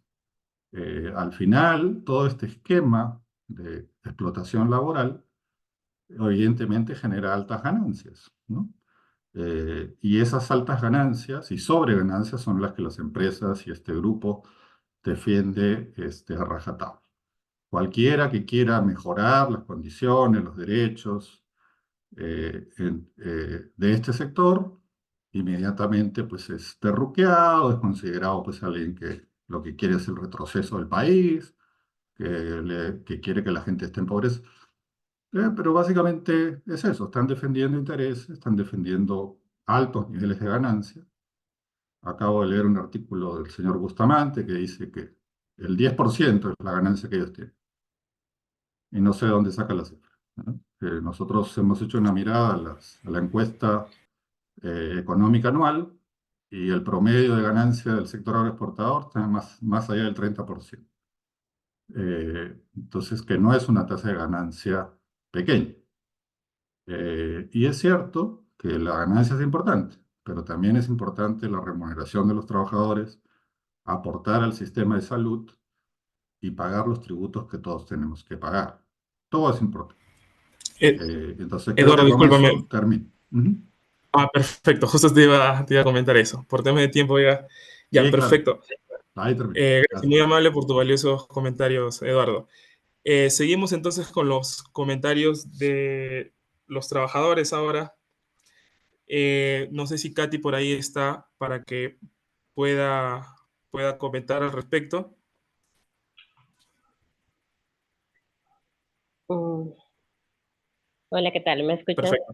Al final, todo este esquema de explotación laboral evidentemente genera altas ganancias, ¿no? Y esas altas ganancias y sobreganancias son las que las empresas y este grupo defiende a rajatabla. Cualquiera que quiera mejorar las condiciones, los derechos de este sector, inmediatamente pues es terruqueado, es considerado pues alguien que lo que quiere es el retroceso del país, que quiere que la gente esté en pobreza. Pero básicamente es eso, están defendiendo intereses, están defendiendo altos niveles de ganancia. Acabo de leer un artículo del señor Bustamante que dice que el 10% es la ganancia que ellos tienen. Y no sé de dónde saca la cifra, ¿no? Nosotros hemos hecho una mirada a la encuesta económica anual y el promedio de ganancia del sector agroexportador está más allá del 30%. Entonces, que no es una tasa de ganancia pequeña. Y es cierto que la ganancia es importante, pero también es importante la remuneración de los trabajadores, aportar al sistema de salud y pagar los tributos que todos tenemos que pagar. Todo es importante. Ed- Entonces creo Eduardo, que con discúlpame. eso termino. Ujú. Perfecto, justo te iba a comentar eso. Por temas de tiempo ya, ya, Sí, claro, perfecto. ahí termino. Gracias, Gracias. muy amable por tus valiosos comentarios, Eduardo. Seguimos entonces con los comentarios de los trabajadores ahora. No sé si Katy por ahí está para que pueda, pueda comentar al respecto. Mm, Hola, ¿qué tal? ¿Me escuchan? Perfecto.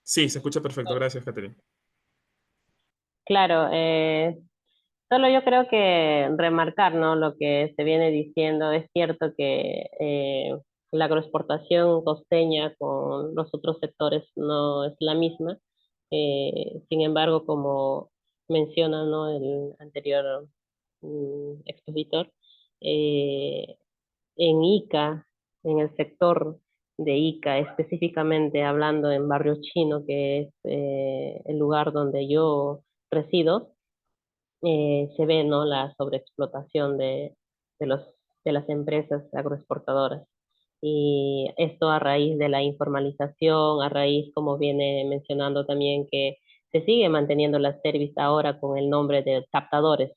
Sí, se escucha perfecto. Gracias, Catherine. Claro, solo yo creo que remarcar, ¿no? Lo que se viene diciendo, es cierto que la agroexportación costeña con los otros sectores no es la misma. Sin embargo, como menciona, ¿no? El anterior expositor, eh, en Ica, en el sector de Ica, específicamente hablando en Barrio Chino, que es el lugar donde yo resido, se ve, ¿no? La sobreexplotación de los, de las empresas agroexportadoras. Y esto a raíz de la informalización, a raíz, como viene mencionando también, que se sigue manteniendo la service ahora con el nombre de captadores,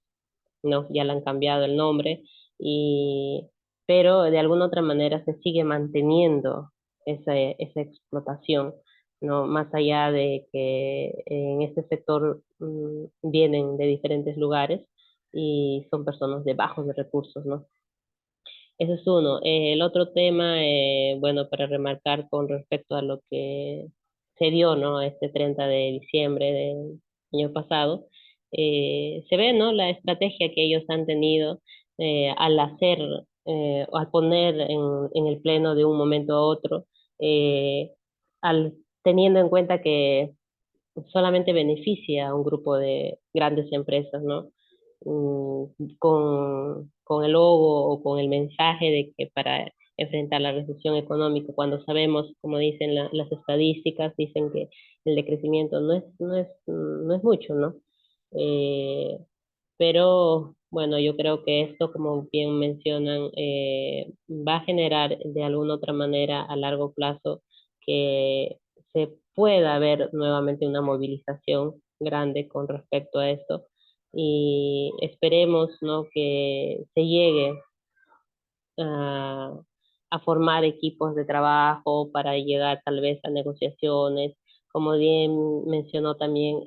¿no? Ya le han cambiado el nombre, y, pero de alguna otra manera se sigue manteniendo esa explotación, ¿no? Más allá de que en este sector vienen de diferentes lugares y son personas de bajos recursos, ¿no? Ese es uno. El otro tema, bueno, para remarcar con respecto a lo que se dio, ¿no? Este 30 de diciembre del año pasado, se ve, ¿no? La estrategia que ellos han tenido al hacer, o al poner en el pleno de un momento a otro, eh, teniendo en cuenta que solamente beneficia a un grupo de grandes empresas, ¿no? Con el logo o con el mensaje de que para enfrentar la recesión económica, cuando sabemos, como dicen las estadísticas, dicen que el decrecimiento no es mucho, ¿no? Eh, pero bueno, yo creo que esto, como bien mencionan, va a generar de alguna otra manera a largo plazo que se pueda ver nuevamente una movilización grande con respecto a esto y esperemos, ¿no?, que se llegue a, a formar equipos de trabajo para llegar tal vez a negociaciones. Como bien mencionó también,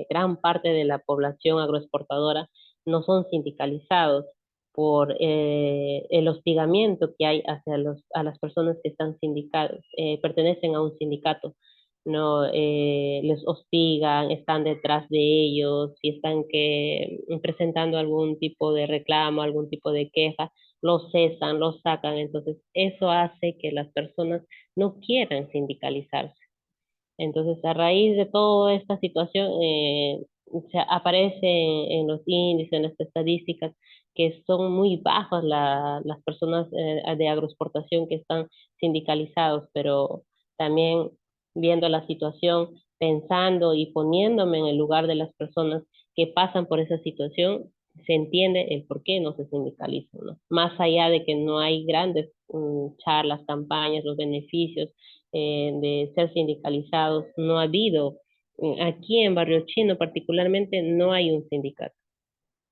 gran parte de la población agroexportadora no son sindicalizados por el hostigamiento que hay hacia a las personas que están sindicadas, pertenecen a un sindicato. No les hostigan, están detrás de ellos, si están presentando algún tipo de reclamo, algún tipo de queja, los cesan, los sacan. Entonces, eso hace que las personas no quieran sindicalizarse. Entonces, a raíz de toda esta situación, aparece en los índices, en las estadísticas, que son muy bajas las personas de agroexportación que están sindicalizados, pero también viendo la situación, pensando y poniéndome en el lugar de las personas que pasan por esa situación, se entiende el por qué no se sindicalizan, ¿no? Más allá de que no hay grandes charlas, campañas, los beneficios de ser sindicalizados, no ha habido. Aquí en Barrio Chino particularmente no hay un sindicato.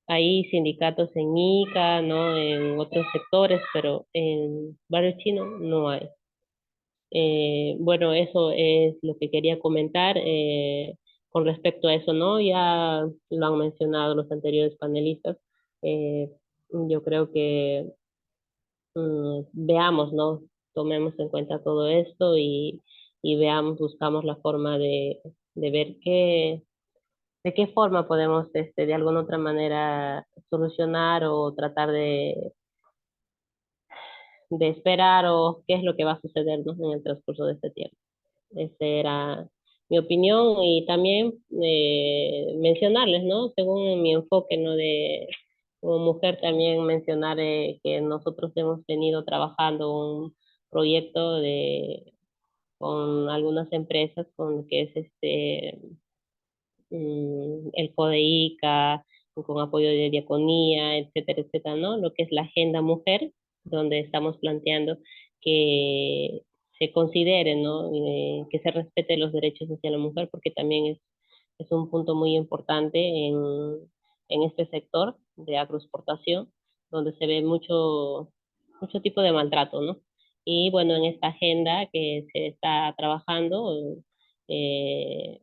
Hay sindicatos en Ica, ¿no?, en otros sectores, pero en Barrio Chino no hay. Bueno, eso es lo que quería comentar con respecto a eso, ¿no? Ya lo han mencionado los anteriores panelistas. Eh, yo creo que veamos, ¿no? Tomemos en cuenta todo esto y veamos, buscamos la forma de ver de qué forma podemos, de alguna otra manera, solucionar o tratar de esperar o qué es lo que va a suceder, ¿no?, en el transcurso de este tiempo. Esa era mi opinión y también mencionarles, ¿no? Según mi enfoque, ¿no?, de como mujer, también mencionar que nosotros hemos venido trabajando un proyecto con algunas empresas, con que es el CODEICA, con apoyo de Diaconía, etcétera, etcétera, ¿no? Lo que es la Agenda Mujer, donde estamos planteando que se considere, ¿no?, que se respete los derechos hacia la mujer, porque también es un punto muy importante en este sector de agroexportación, donde se ve mucho tipo de maltrato, ¿no? Y bueno, en esta agenda que se está trabajando, eh,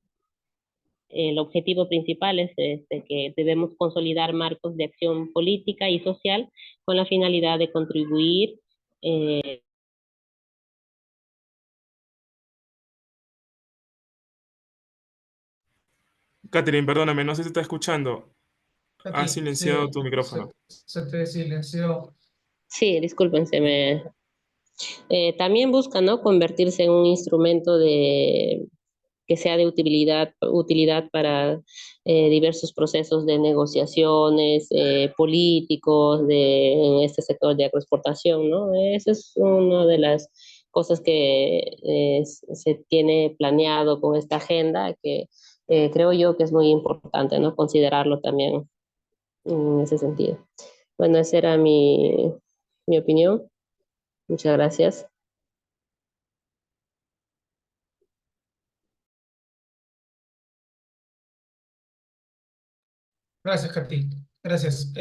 el objetivo principal es que debemos consolidar marcos de acción política y social con la finalidad de contribuir Catherine, perdóname, no sé si está escuchando. Has Aquí, silenciado tu micrófono. se te silenció. Sí, disculpen, también busca, ¿no?, convertirse en un instrumento que sea de utilidad para diversos procesos de negociaciones políticos en este sector de agroexportación, ¿no? Esa es una de las cosas que se tiene planeado con esta agenda, que creo yo que es muy importante, ¿no?, considerarlo también en ese sentido. Bueno, esa era mi opinión. Muchas gracias. Gracias, Katy. Gracias.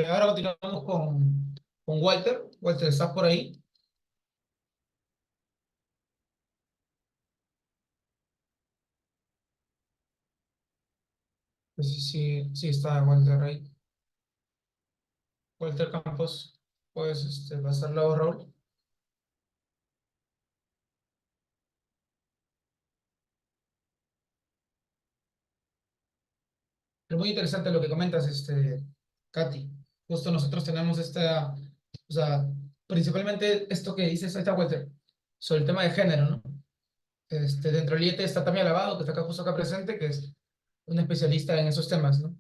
Ahora continuamos con Walter. Walter, ¿estás por ahí? Pues sí, sí, sí está Walter ahí. Walter Campos, puedes pasar la voz, Raúl. Es muy interesante lo que comentas, Katy. Justo nosotros tenemos o sea, principalmente esto que dices ahorita, Walter, sobre el tema de género, ¿no? Dentro del IET está Tamia Lavado, que está acá justo acá presente, que es un especialista en esos temas, ¿no?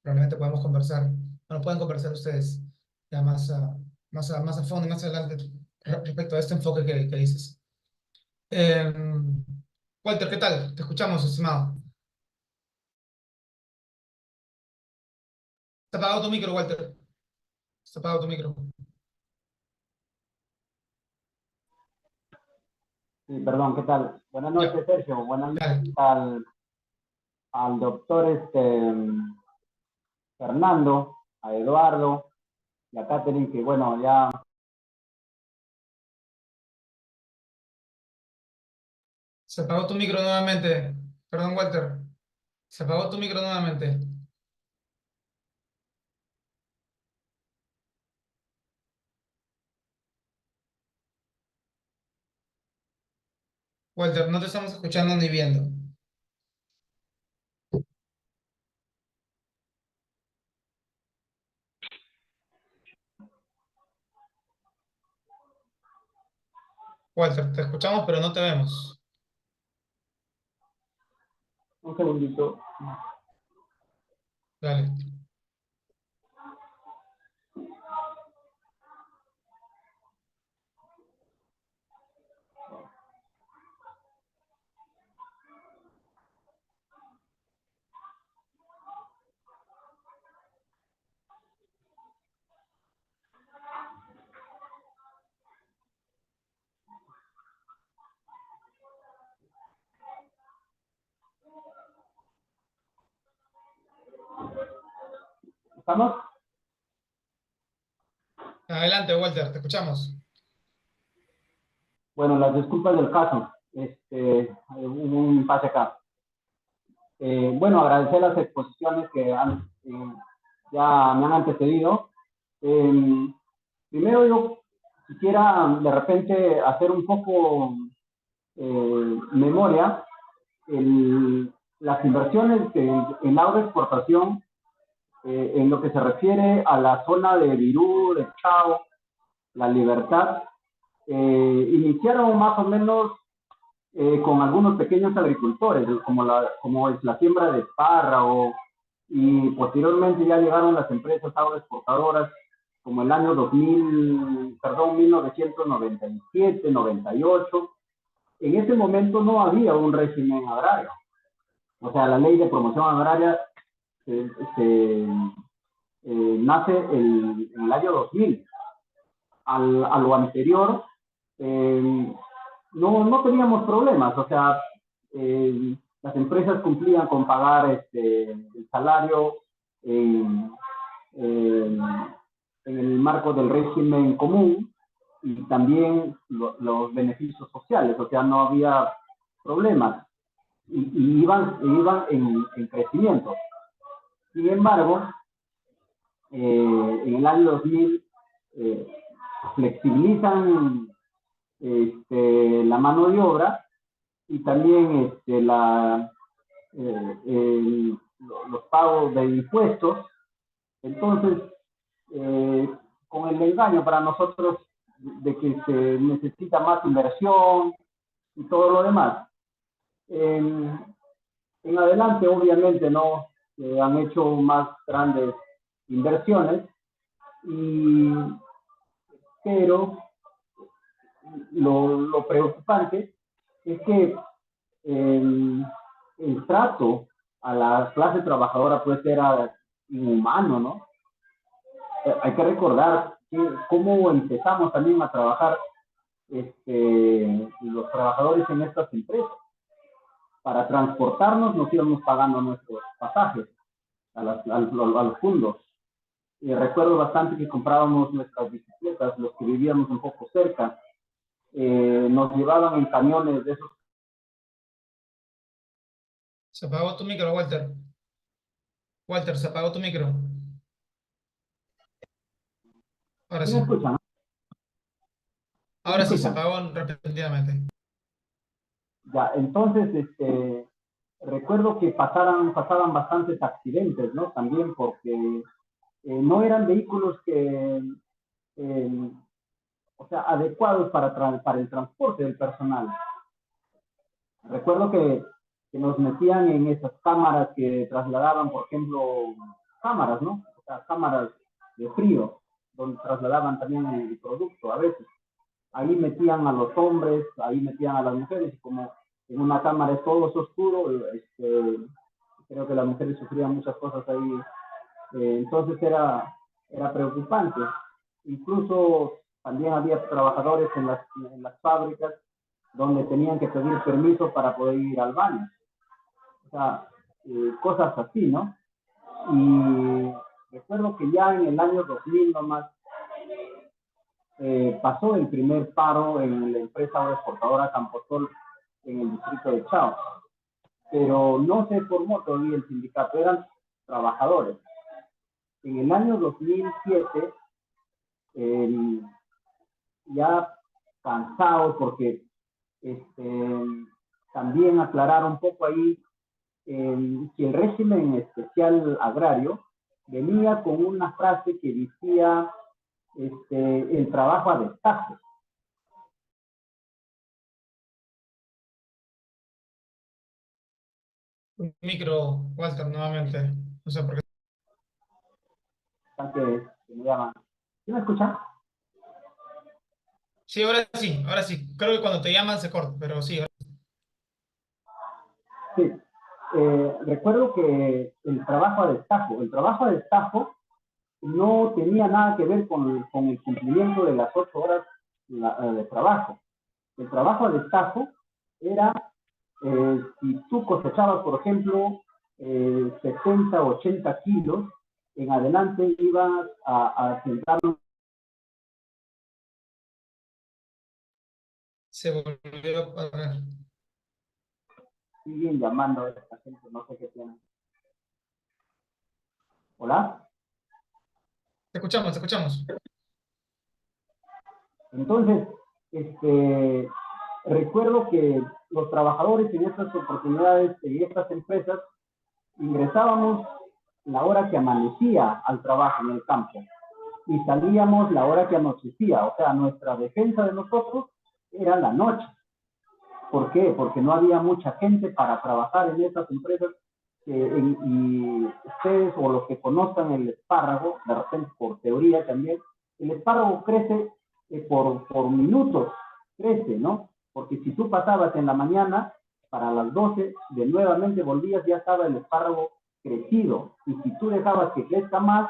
Probablemente podamos conversar, bueno, pueden conversar ustedes ya más a fondo, más adelante, respecto a este enfoque que dices. Walter, ¿qué tal? Te escuchamos, estimado. Está apagado tu micro, Walter. Está apagado tu micro. Sí, perdón, ¿qué tal? Buenas Ya, noches, Sergio. Buenas dale. noches al doctor Fernando, a Eduardo y a Catherine, que bueno, ya Se apagó tu micro nuevamente. Perdón, Walter. Se apagó tu micro nuevamente. Walter, no te estamos escuchando ni viendo. Walter, te escuchamos, pero no te vemos. un segundito. Dale. ¿Estamos? Adelante, Walter, te escuchamos. Bueno, las disculpas del caso. Hubo un impasse acá. Bueno, agradecer las exposiciones que ya me han antecedido. Primero yo quisiera de repente hacer un poco memoria. Las inversiones en agroexportación, en lo que se refiere a la zona de Virú, de Chao, La Libertad, iniciaron más o menos con algunos pequeños agricultores, como es la siembra de espárrago, y posteriormente ya llegaron las empresas agroexportadoras como el año 1997, 98. En ese momento no había un régimen agrario. O sea, la ley de promoción agraria nace en el año 2000. A lo anterior, no teníamos problemas. O sea, las empresas cumplían con pagar el salario en, en, en el marco del régimen común y también los beneficios sociales. O sea, no había problemas y iban en crecimiento. Sin embargo, en el año 2000 flexibilizan la mano de obra y también los pagos de impuestos. Entonces, con el engaño para nosotros de que se necesita más inversión y todo lo demás. En adelante, obviamente, no han hecho más grandes inversiones, pero lo preocupante es que el trato a la clase trabajadora pues era inhumano, ¿no? Hay que recordar cómo empezamos también a trabajar los trabajadores en estas empresas. Para transportarnos nos íbamos pagando nuestros pasajes a los fundos. Y recuerdo bastante que comprábamos nuestras bicicletas, los que vivíamos un poco cerca, nos llevaban en camiones de esos. Se apagó tu micro, Walter. Walter, se apagó tu micro. Ahora ¿Sí sí. me escuchan? Ahora sí, se apagó repentinamente. Ya, entonces, recuerdo que pasaban bastantes accidentes, ¿no? También porque no eran vehículos que, o sea, adecuados para el transporte del personal. Recuerdo que nos metían en esas cámaras que trasladaban, por ejemplo, cámaras, ¿no? O sea, cámaras de frío, donde trasladaban también el producto a veces. Ahí metían a los hombres, ahí metían a las mujeres, y como en una cámara es todo oscuro, creo que las mujeres sufrían muchas cosas ahí, entonces era preocupante. Incluso también había trabajadores en las fábricas donde tenían que pedir permiso para poder ir al baño. O sea, cosas así, ¿no? Y recuerdo que ya en el año 2000 nomás pasó el primer paro en la empresa agroexportadora Camposol en el distrito de Chao. Pero no se formó todavía el sindicato, eran trabajadores. En el año 2007, ya cansados porque también aclarar un poco ahí que el régimen especial agrario venía con una frase que decía el trabajo a destajo. Micro, Walter, nuevamente. No sé por qué. Que me llaman. ¿Sí me escuchan? Sí, ahora sí, ahora sí. Creo que cuando te llaman se corta, pero sí. Sí. Recuerdo que el trabajo a destajo no tenía nada que ver con el cumplimiento de las 8 horas de trabajo. El trabajo a destajo era, si tú cosechabas, por ejemplo, 70, 80 kilos, en adelante ibas a sentarlo. Se volvió a parar. Siguen llamando a esta gente, no sé qué tienen. ¿Hola? Te escuchamos, te escuchamos. Entonces, recuerdo que los trabajadores en estas oportunidades, en estas empresas, ingresábamos la hora que amanecía al trabajo en el campo y salíamos la hora que anochecía. O sea, nuestra defensa de nosotros era la noche. ¿Por qué? Porque no había mucha gente para trabajar en estas empresas y ustedes o los que conozcan el espárrago, de repente por teoría también, el espárrago crece por minutos, crece, ¿no? Porque si tú pasabas en la mañana, para las 12, de nuevamente volvías, ya estaba el espárrago crecido. Y si tú dejabas que crezca más,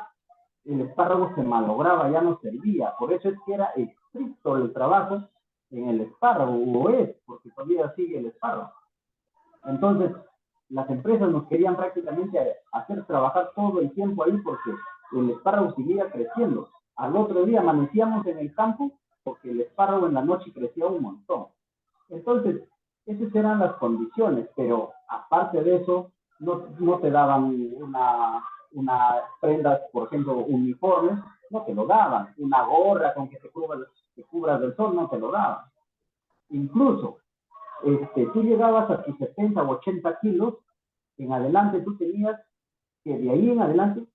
el espárrago se malograba, ya no servía. Por eso es que era estricto el trabajo en el espárrago, o es, porque todavía sigue el espárrago. Entonces, las empresas nos querían prácticamente hacer trabajar todo el tiempo ahí porque el espárrago seguía creciendo. Al otro día amanecíamos en el campo porque el espárrago en la noche crecía un montón. Entonces, esas eran las condiciones, pero aparte de eso, no te daban una prendas, por ejemplo, uniformes, no te lo daban. Una gorra con que te cubras del sol, no te lo daban. Incluso, tú llegabas a tus 70 o 80 kilos, en adelante tú tenías que de ahí en adelante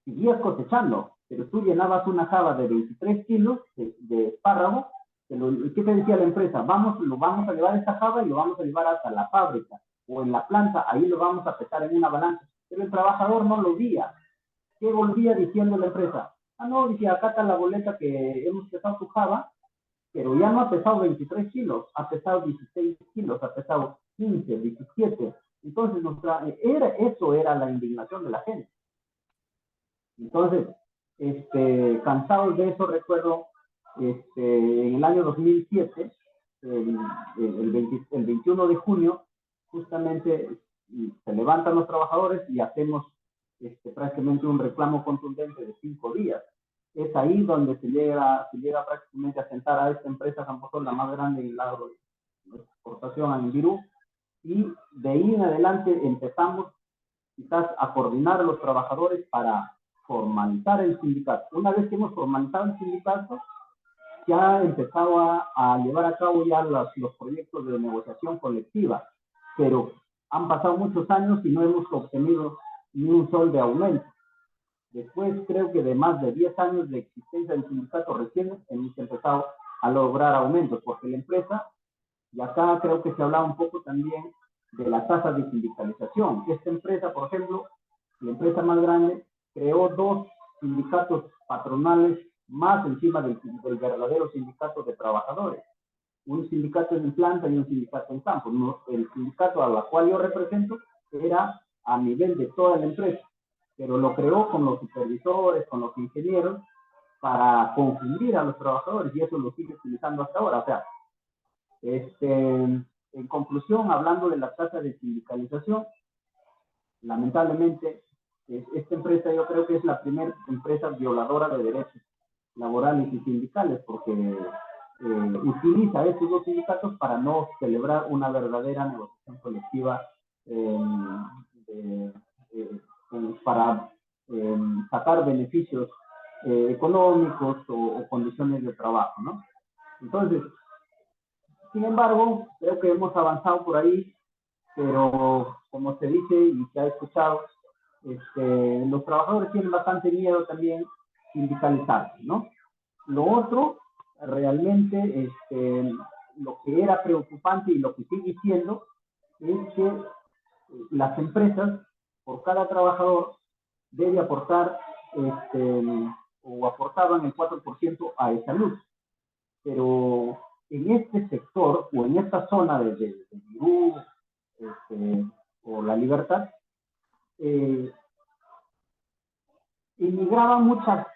seguías cosechando, pero tú llenabas una java de 23 kilos de espárrago. ¿Qué te decía la empresa? Lo vamos a llevar esta java y lo vamos a llevar hasta la fábrica o en la planta, ahí lo vamos a pesar en una balanza. Pero el trabajador no lo veía. ¿Qué volvía diciendo la empresa? No, dice, acá está la boleta que hemos pesado tu java, pero ya no ha pesado 23 kilos, ha pesado 16 kilos, ha pesado 15, 17. Entonces, eso era la indignación de la gente. Entonces, cansados de eso, recuerdo, en el año 2007, el 21 de junio, justamente se levantan los trabajadores y hacemos prácticamente un reclamo contundente de 5 días. Es ahí donde se llega prácticamente a sentar a esta empresa Camposol, la más grande en la agroexportación en Virú, y de ahí en adelante empezamos quizás a coordinar a los trabajadores para formalizar el sindicato. Una vez que hemos formalizado el sindicato, ya empezado a llevar a cabo ya los proyectos de negociación colectiva, pero han pasado muchos años y no hemos obtenido ni un sol de aumento. Después, creo que de más de 10 años de existencia del sindicato, recién hemos empezado a lograr aumentos, porque la empresa Y acá creo que se hablaba un poco también de la tasa de sindicalización. Esta empresa, por ejemplo, la empresa más grande, creó 2 sindicatos patronales más encima del verdadero sindicato de trabajadores. Un sindicato en planta y un sindicato en campo. El sindicato a la cual yo represento era a nivel de toda la empresa, pero lo creó con los supervisores, con los ingenieros, para confundir a los trabajadores, y eso lo sigue utilizando hasta ahora. O sea, en conclusión, hablando de la tasa de sindicalización, lamentablemente, esta empresa yo creo que es la primera empresa violadora de derechos laborales y sindicales, porque utiliza estos 2 sindicatos para no celebrar una verdadera negociación colectiva para sacar beneficios económicos o condiciones de trabajo, ¿no? Entonces, sin embargo, creo que hemos avanzado por ahí, pero como se dice y se ha escuchado, los trabajadores tienen bastante miedo también sindicalizarse, ¿no? Lo otro, realmente, lo que era preocupante y lo que sigue siendo, es que las empresas, por cada trabajador, debe aportar, o aportaban el 4% a salud. Pero en este sector, o en esta zona de Virú, o La Libertad, emigraba mucha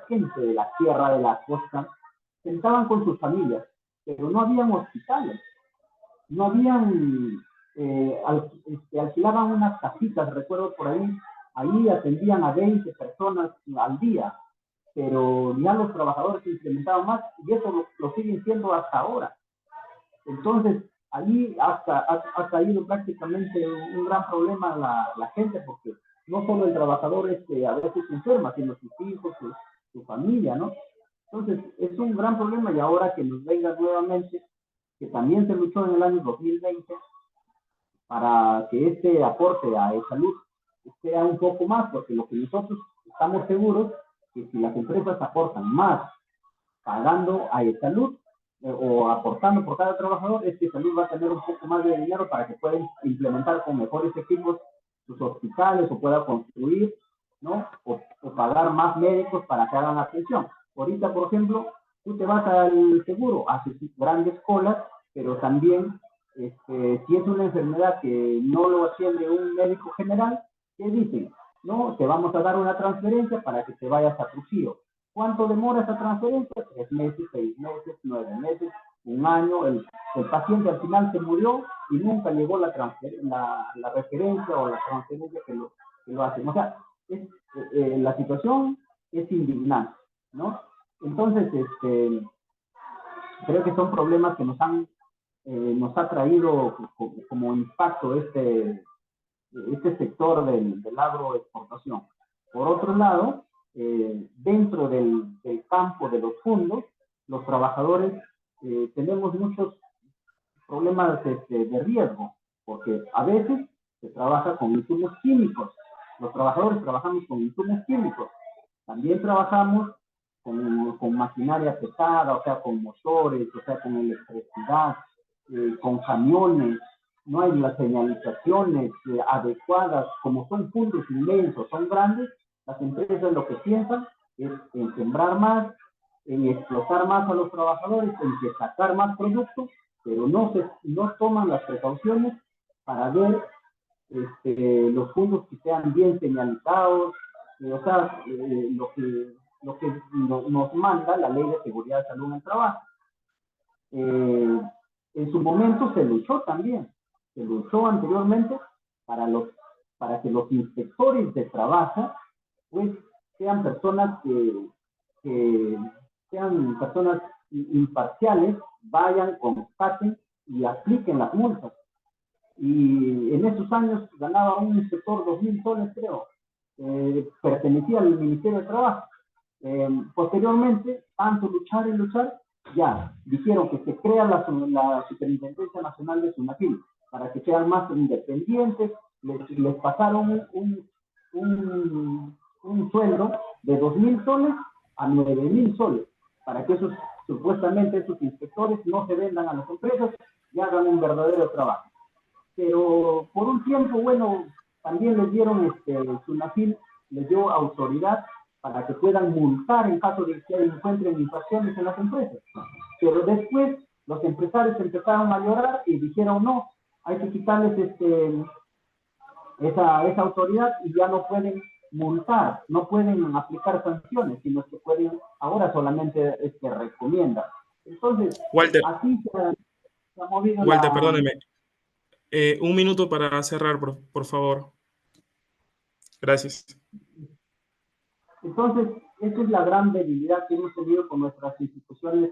gente de la sierra, de la costa, sentaban con sus familias, pero no habían hospitales, no habían, alquilaban unas casitas, recuerdo por ahí atendían a 20 personas al día, pero ya los trabajadores se incrementaban más, y eso lo siguen siendo hasta ahora. Entonces, ahí ha caído prácticamente un gran problema la gente, porque no solo el trabajador a veces se enferma, sino sus hijos, su familia, ¿no? Entonces, es un gran problema, y ahora que nos venga nuevamente, que también se luchó en el año 2020, para que este aporte a salud sea un poco más, porque lo que nosotros estamos seguros que si las empresas aportan más pagando a salud, o aportando por cada trabajador, es que salud va a tener un poco más de dinero para que puedan implementar con mejores equipos sus hospitales, o pueda construir, ¿no? O pagar más médicos para que hagan atención. Ahorita, por ejemplo, tú te vas al seguro, haces grandes colas, pero también, si es una enfermedad que no lo atiende un médico general, ¿qué dicen? No, te vamos a dar una transferencia para que te vayas a Trujillo. ¿Cuánto demora esa transferencia? 3 meses, 6 meses, 9 meses, un año. El paciente al final se murió y nunca llegó la referencia o la transferencia que lo hacen. O sea, la situación es indignante, ¿no? Entonces, creo que son problemas que nos ha traído como impacto este sector del agroexportación. Por otro lado, dentro del campo de los fondos, los trabajadores tenemos muchos problemas de riesgo, porque a veces se trabaja con insumos químicos. Los trabajadores trabajamos con insumos químicos. También trabajamos con maquinaria pesada, o sea, con motores, o sea, con electricidad, con camiones. No hay las señalizaciones adecuadas, como son puntos inmensos, son grandes. Las empresas lo que piensan es en sembrar más, en explotar más a los trabajadores, en sacar más productos, pero no toman las precauciones para ver los puntos que sean bien señalizados, o sea, lo que nos manda la Ley de Seguridad de Salud en el Trabajo. En su momento se luchó también, se luchó anteriormente para que los inspectores de trabajo pues sean personas que sean personas imparciales, vayan, constaten y apliquen las multas. Y en esos años ganaba un inspector 2.000 soles, creo, pertenecía al Ministerio de Trabajo. Posteriormente, tanto luchar y luchar, ya dijeron que se crea la Superintendencia Nacional de Sunafil para que sean más independientes. Les pasaron un sueldo de 2.000 soles a 9.000 soles para que supuestamente esos inspectores no se vendan a las empresas y hagan un verdadero trabajo. Pero por un tiempo, bueno, también les dieron, SUNAFIL les dio autoridad para que puedan multar en caso de que encuentren infracciones en las empresas. Pero después los empresarios empezaron a llorar y dijeron no, hay que quitarles esa autoridad y ya no pueden multar, no pueden aplicar sanciones, sino que pueden, ahora solamente recomiendan. Entonces, Walter, así se ha movido Walter, perdóneme. Un minuto para cerrar, por favor. Gracias. Entonces, esa es la gran debilidad que hemos tenido con nuestras instituciones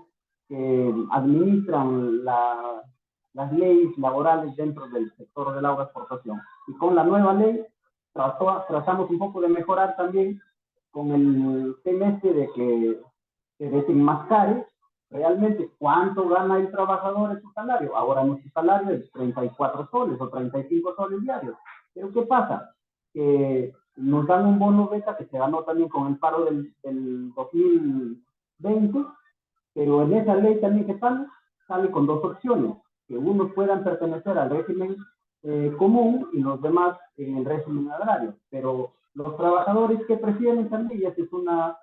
que administran las leyes laborales dentro del sector de la agroexportación. Y con la nueva ley tratamos un poco de mejorar también con el tema de que se desenmascare realmente cuánto gana el trabajador en su salario. Ahora nuestro salario es 34 soles o 35 soles diarios. Pero ¿qué pasa? Que nos dan un bono beta que se ganó también con el paro del 2020, pero en esa ley también que sale con dos opciones, que unos puedan pertenecer al régimen común y los demás en el régimen agrario. Pero los trabajadores que prefieren también, y esa es una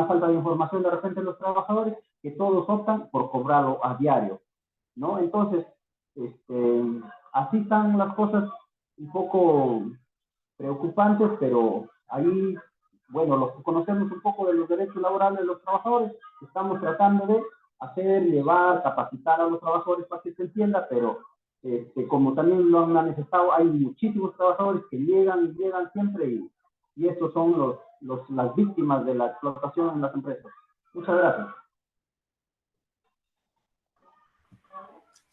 falta de información de repente de los trabajadores, que todos optan por cobrarlo a diario, ¿no? Entonces, así están las cosas un poco preocupantes, pero ahí, bueno, los que conocemos un poco de los derechos laborales de los trabajadores, estamos tratando de llevar, capacitar a los trabajadores para que se entienda, pero como también lo han manifestado, hay muchísimos trabajadores que llegan siempre y estos son las víctimas de la explotación en las empresas. Muchas gracias.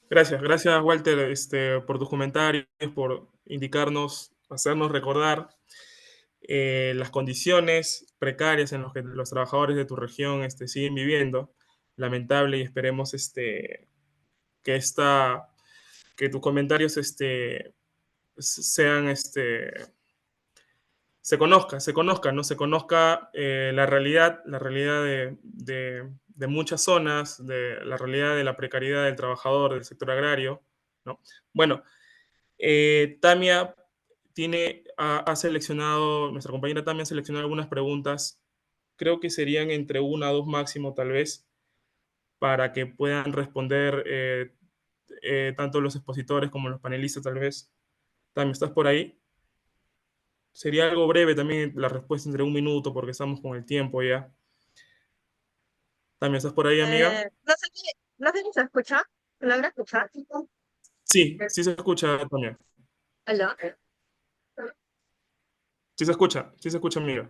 Gracias Walter, por tus comentarios, por indicarnos, hacernos recordar las condiciones precarias en las que los trabajadores de tu región siguen viviendo. Lamentable, y esperemos que tus comentarios sean se conozca, ¿no? Se conozca la realidad de muchas zonas, de la realidad de la precariedad del trabajador del sector agrario, ¿no? Bueno, Tamia ha seleccionado, nuestra compañera Tamia ha seleccionado algunas preguntas, creo que serían entre una o dos máximo tal vez, para que puedan responder tanto los expositores como los panelistas tal vez. Tamia, ¿estás por ahí? Sería algo breve también la respuesta, entre un minuto, porque estamos con el tiempo ya. También estás por ahí, amiga. No sé si se escucha. ¿Me logra escuchar? Sí se escucha también. ¿Aló? Sí se escucha, amiga.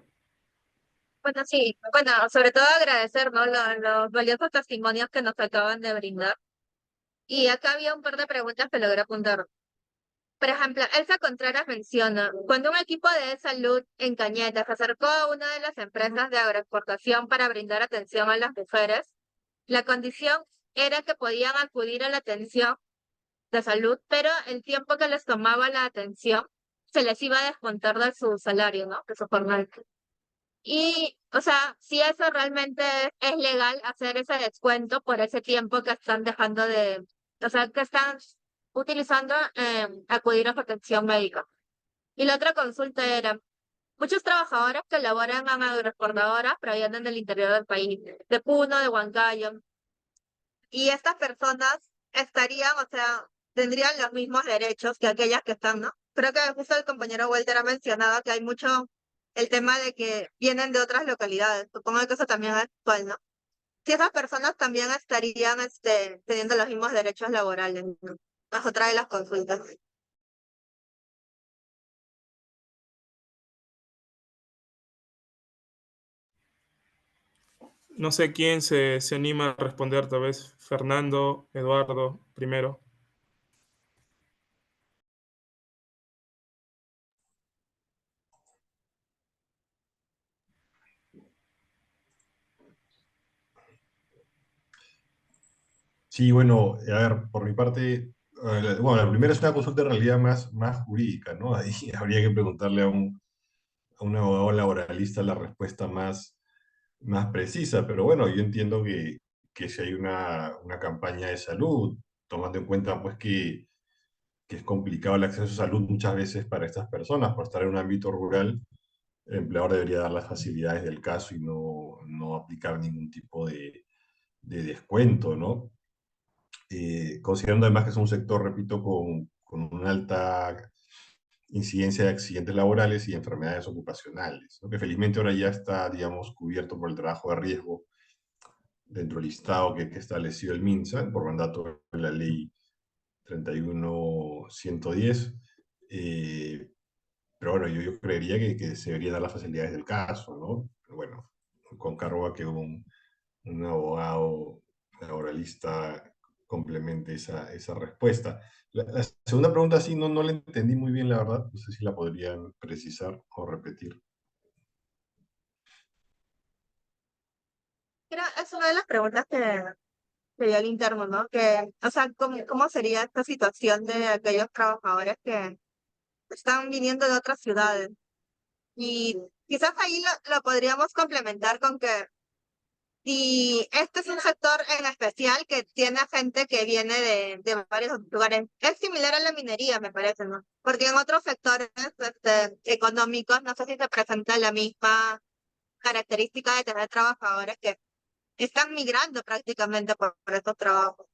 Bueno, sí. Bueno, sobre todo agradecer, ¿no? Los valiosos testimonios que nos acaban de brindar. Y acá había un par de preguntas que logré apuntar. Por ejemplo, Elsa Contreras menciona, cuando un equipo de salud en Cañete se acercó a una de las empresas de agroexportación para brindar atención a las mujeres, la condición era que podían acudir a la atención de salud, pero el tiempo que les tomaba la atención se les iba a descontar de su salario, ¿no? De su jornal. Y, o sea, si eso realmente es legal hacer ese descuento por ese tiempo que están dejando o sea, que están utilizando acudir a su atención médica. Y la otra consulta era, muchos trabajadores que laboran en agroexportadoras provienen del interior del país, de Puno, de Huancayo, y estas personas estarían, o sea, tendrían los mismos derechos que aquellas que están, ¿no? Creo que justo el compañero Walter ha mencionado que hay mucho el tema de que vienen de otras localidades. Supongo que eso también es actual, ¿no? Si esas personas también estarían teniendo los mismos derechos laborales, ¿no? Es otra de las consultas. No sé quién se anima a responder, tal vez Fernando, Eduardo, primero. Sí, bueno, a ver, por mi parte, bueno, la primera es una consulta en realidad más jurídica, ¿no? Ahí habría que preguntarle a un abogado laboralista la respuesta más precisa, pero bueno, yo entiendo que si hay una campaña de salud, tomando en cuenta pues que es complicado el acceso a salud muchas veces para estas personas. Por estar en un ámbito rural, el empleador debería dar las facilidades del caso y no aplicar ningún tipo de descuento, ¿no? Considerando además que es un sector, repito, con una alta incidencia de accidentes laborales y enfermedades ocupacionales, ¿no? Que felizmente ahora ya está, digamos, cubierto por el trabajo de riesgo dentro del listado que estableció el MINSA por mandato de la ley 31.110. Pero bueno, yo creería que se deberían dar las facilidades del caso, ¿no? Pero bueno, con cargo a que un abogado laboralista complemente esa respuesta. La segunda pregunta sí no la entendí muy bien, la verdad. No sé si la podrían precisar o repetir. Es una de las preguntas que dio el interno, ¿no? O sea, ¿cómo sería esta situación de aquellos trabajadores que están viniendo de otras ciudades? Y quizás ahí lo podríamos complementar con que si este es un sector en especial que tiene gente que viene de varios lugares, es similar a la minería, me parece, ¿no? Porque en otros sectores económicos no sé si se presenta la misma característica de tener trabajadores que están migrando prácticamente por estos trabajos.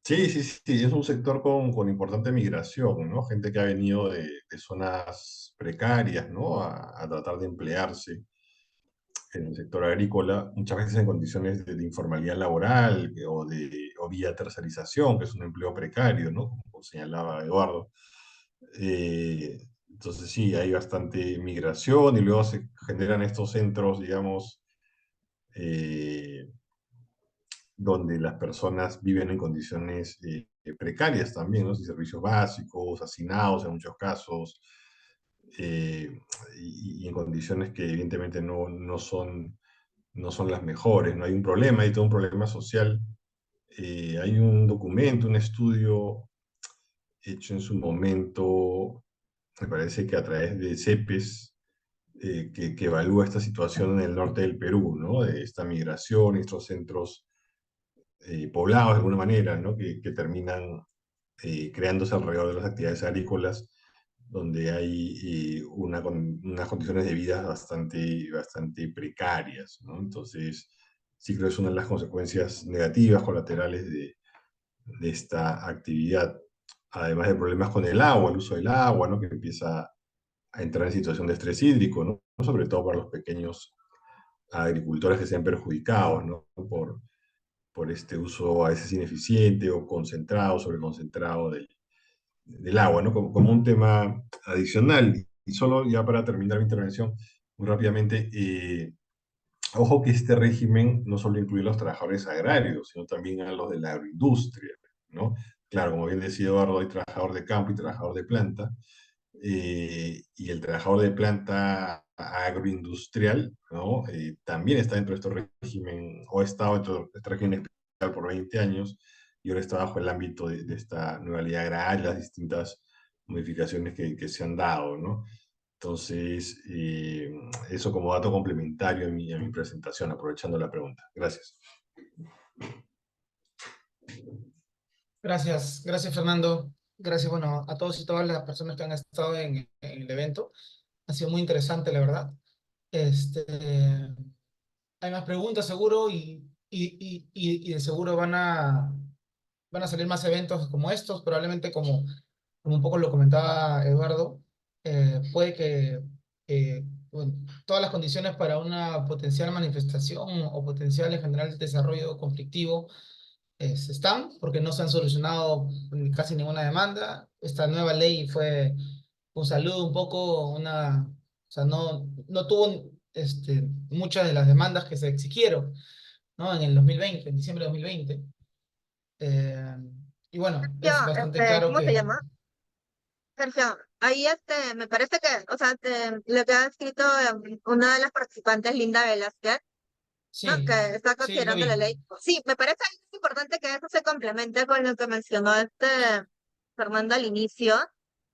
Sí, es un sector con importante migración, ¿no? Gente que ha venido de zonas precarias, ¿no? A tratar de emplearse en el sector agrícola, muchas veces en condiciones de informalidad laboral o vía tercerización, que es un empleo precario, ¿no? Como señalaba Eduardo. Entonces sí, hay bastante migración y luego se generan estos centros, digamos, eh, donde las personas viven en condiciones precarias también, ¿no? Sin servicios básicos, hacinados en muchos casos, eh, y en condiciones que evidentemente no son las mejores, no hay un problema, hay todo un problema social. Hay un documento, un estudio hecho en su momento, me parece que a través de CEPES, que evalúa esta situación en el norte del Perú, ¿no? De esta migración, estos centros poblados de alguna manera, ¿no? Que terminan creándose alrededor de las actividades agrícolas, donde hay unas condiciones de vida bastante precarias, ¿no? Entonces, sí creo que es una de las consecuencias negativas, colaterales de esta actividad, además de problemas con el agua, el uso del agua, ¿no? Que empieza a entrar en situación de estrés hídrico, ¿no? Sobre todo para los pequeños agricultores que se ven perjudicados, ¿no? Por este uso a veces ineficiente o concentrado, sobreconcentrado del agua, ¿no? Como un tema adicional. Y solo ya para terminar mi intervención, muy rápidamente, ojo que este régimen no solo incluye a los trabajadores agrarios, sino también a los de la agroindustria, ¿no? Claro, como bien decía Eduardo, hay trabajador de campo y trabajador de planta, y el trabajador de planta agroindustrial, ¿no? También está dentro de este régimen, o ha estado dentro de este régimen especial por 20 años, y ahora está bajo el ámbito de esta nueva ley agraria, las distintas modificaciones que se han dado, ¿no? Entonces, eso como dato complementario a mi presentación, aprovechando la pregunta. Gracias. Gracias Fernando. Gracias, bueno, a todos y todas las personas que han estado en el evento. Ha sido muy interesante, la verdad. Hay más preguntas seguro y de seguro van a salir más eventos como estos, probablemente como un poco lo comentaba Eduardo, puede que bueno, todas las condiciones para una potencial manifestación o potencial en general desarrollo conflictivo están, porque no se han solucionado casi ninguna demanda. Esta nueva ley fue un saludo un poco, o sea, no tuvo muchas de las demandas que se exigieron, ¿no? En el 2020, en diciembre de 2020. Y bueno, Yo, es bastante claro ¿cómo se que llama? Sergio, ahí me parece que, o sea, lo que ha escrito una de las participantes, Linda Velázquez, ¿no? sí, Que está sí, lo considerando la vi. ley. Sí, me parece importante que eso se complemente con lo que mencionó Fernando al inicio,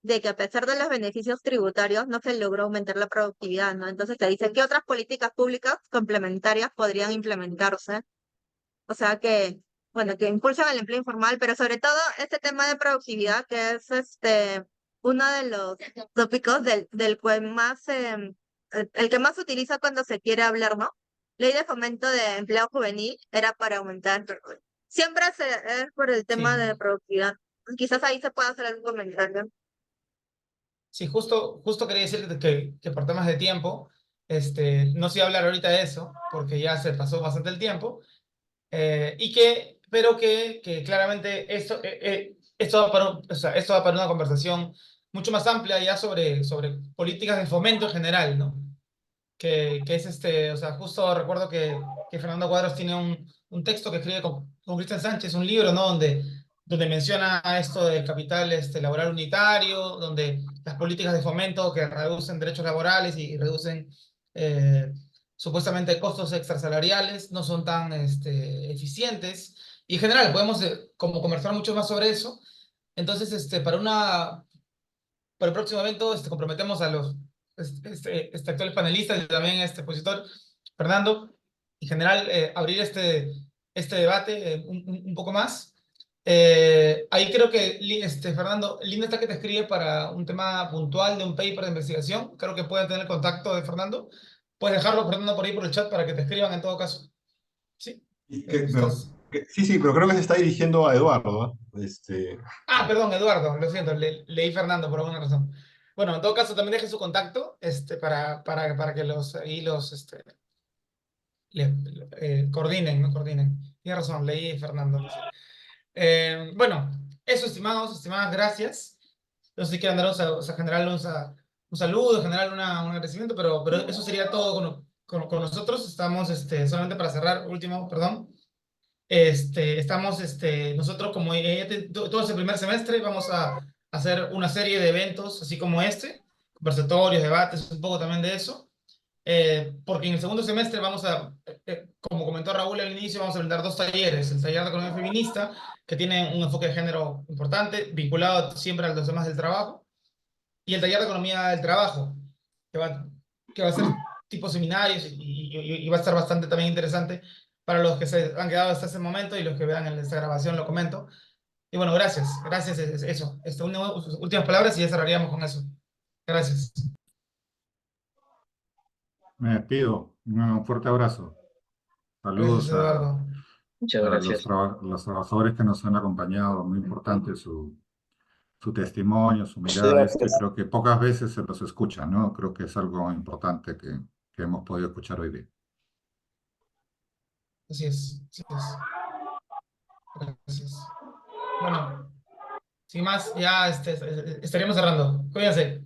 de que a pesar de los beneficios tributarios no se logró aumentar la productividad, ¿no? Entonces te dice qué otras políticas públicas complementarias podrían implementarse. O sea, que bueno, que impulsan el empleo informal, pero sobre todo este tema de productividad, que es uno de los tópicos del cual más, el que más se utiliza cuando se quiere hablar, ¿no? Ley de fomento de empleo juvenil era para aumentar. Siempre es por el tema Sí, de productividad. Quizás ahí se pueda hacer algún comentario. sí, justo quería decirte que por temas de tiempo, no se iba a hablar ahorita de eso, porque ya se pasó bastante el tiempo, pero que claramente esto va para, o sea, esto va para una conversación mucho más amplia ya sobre políticas de fomento en general, ¿no? Que es o sea, justo recuerdo que Fernando Cuadros tiene un texto que escribe con Cristian Sánchez, un libro, ¿no? Donde menciona esto del capital laboral unitario, donde las políticas de fomento que reducen derechos laborales y reducen supuestamente costos extrasalariales no son tan eficientes. Y en general, podemos como conversar mucho más sobre eso. Entonces, para el próximo evento comprometemos a los actuales panelistas y también este expositor, Fernando, en general abrir este debate un poco más. Ahí creo que, Fernando, Linda está que te escribe para un tema puntual de un paper de investigación. Creo que pueden tener contacto de Fernando. Puedes dejarlo, Fernando, por ahí por el chat para que te escriban en todo caso. Sí, estás... Sí, sí, pero creo que se está dirigiendo a Eduardo, ¿no? Ah, perdón, Eduardo, lo siento, leí Fernando por alguna razón. Bueno, en todo caso, también deje su contacto para que ahí los coordinen, ¿no? Coordinen. Tiene razón, leí Fernando. No sé. Bueno, eso, estimados, estimadas, gracias. No sé si quieren dar o sea, generar un saludo, generar un agradecimiento, pero eso sería todo con nosotros. Estamos, solamente para cerrar, último, perdón. Estamos, nosotros como todo ese primer semestre vamos a hacer una serie de eventos, así como conversatorios, debates, un poco también de eso, porque en el segundo semestre vamos como comentó Raúl al inicio, vamos a brindar dos talleres, el taller de economía feminista, que tiene un enfoque de género importante, vinculado siempre a los temas del trabajo, y el taller de economía del trabajo, que va, que va a ser tipo seminarios y va a estar bastante también interesante para los que se han quedado hasta ese momento y los que vean en esta grabación lo comento. Y bueno, gracias, eso. Últimas palabras y ya cerraríamos con eso. Gracias. Me despido. Un fuerte abrazo. Gracias, Saludos Eduardo. Muchas a gracias. los trabajadores que nos han acompañado. Muy importante su testimonio, su Muchas mirada. gracias. Creo que pocas veces se los escucha, ¿no? Creo que es algo importante que hemos podido escuchar hoy día. Así es, así es. Gracias. Bueno, sin más, ya estaríamos cerrando. Cuídense.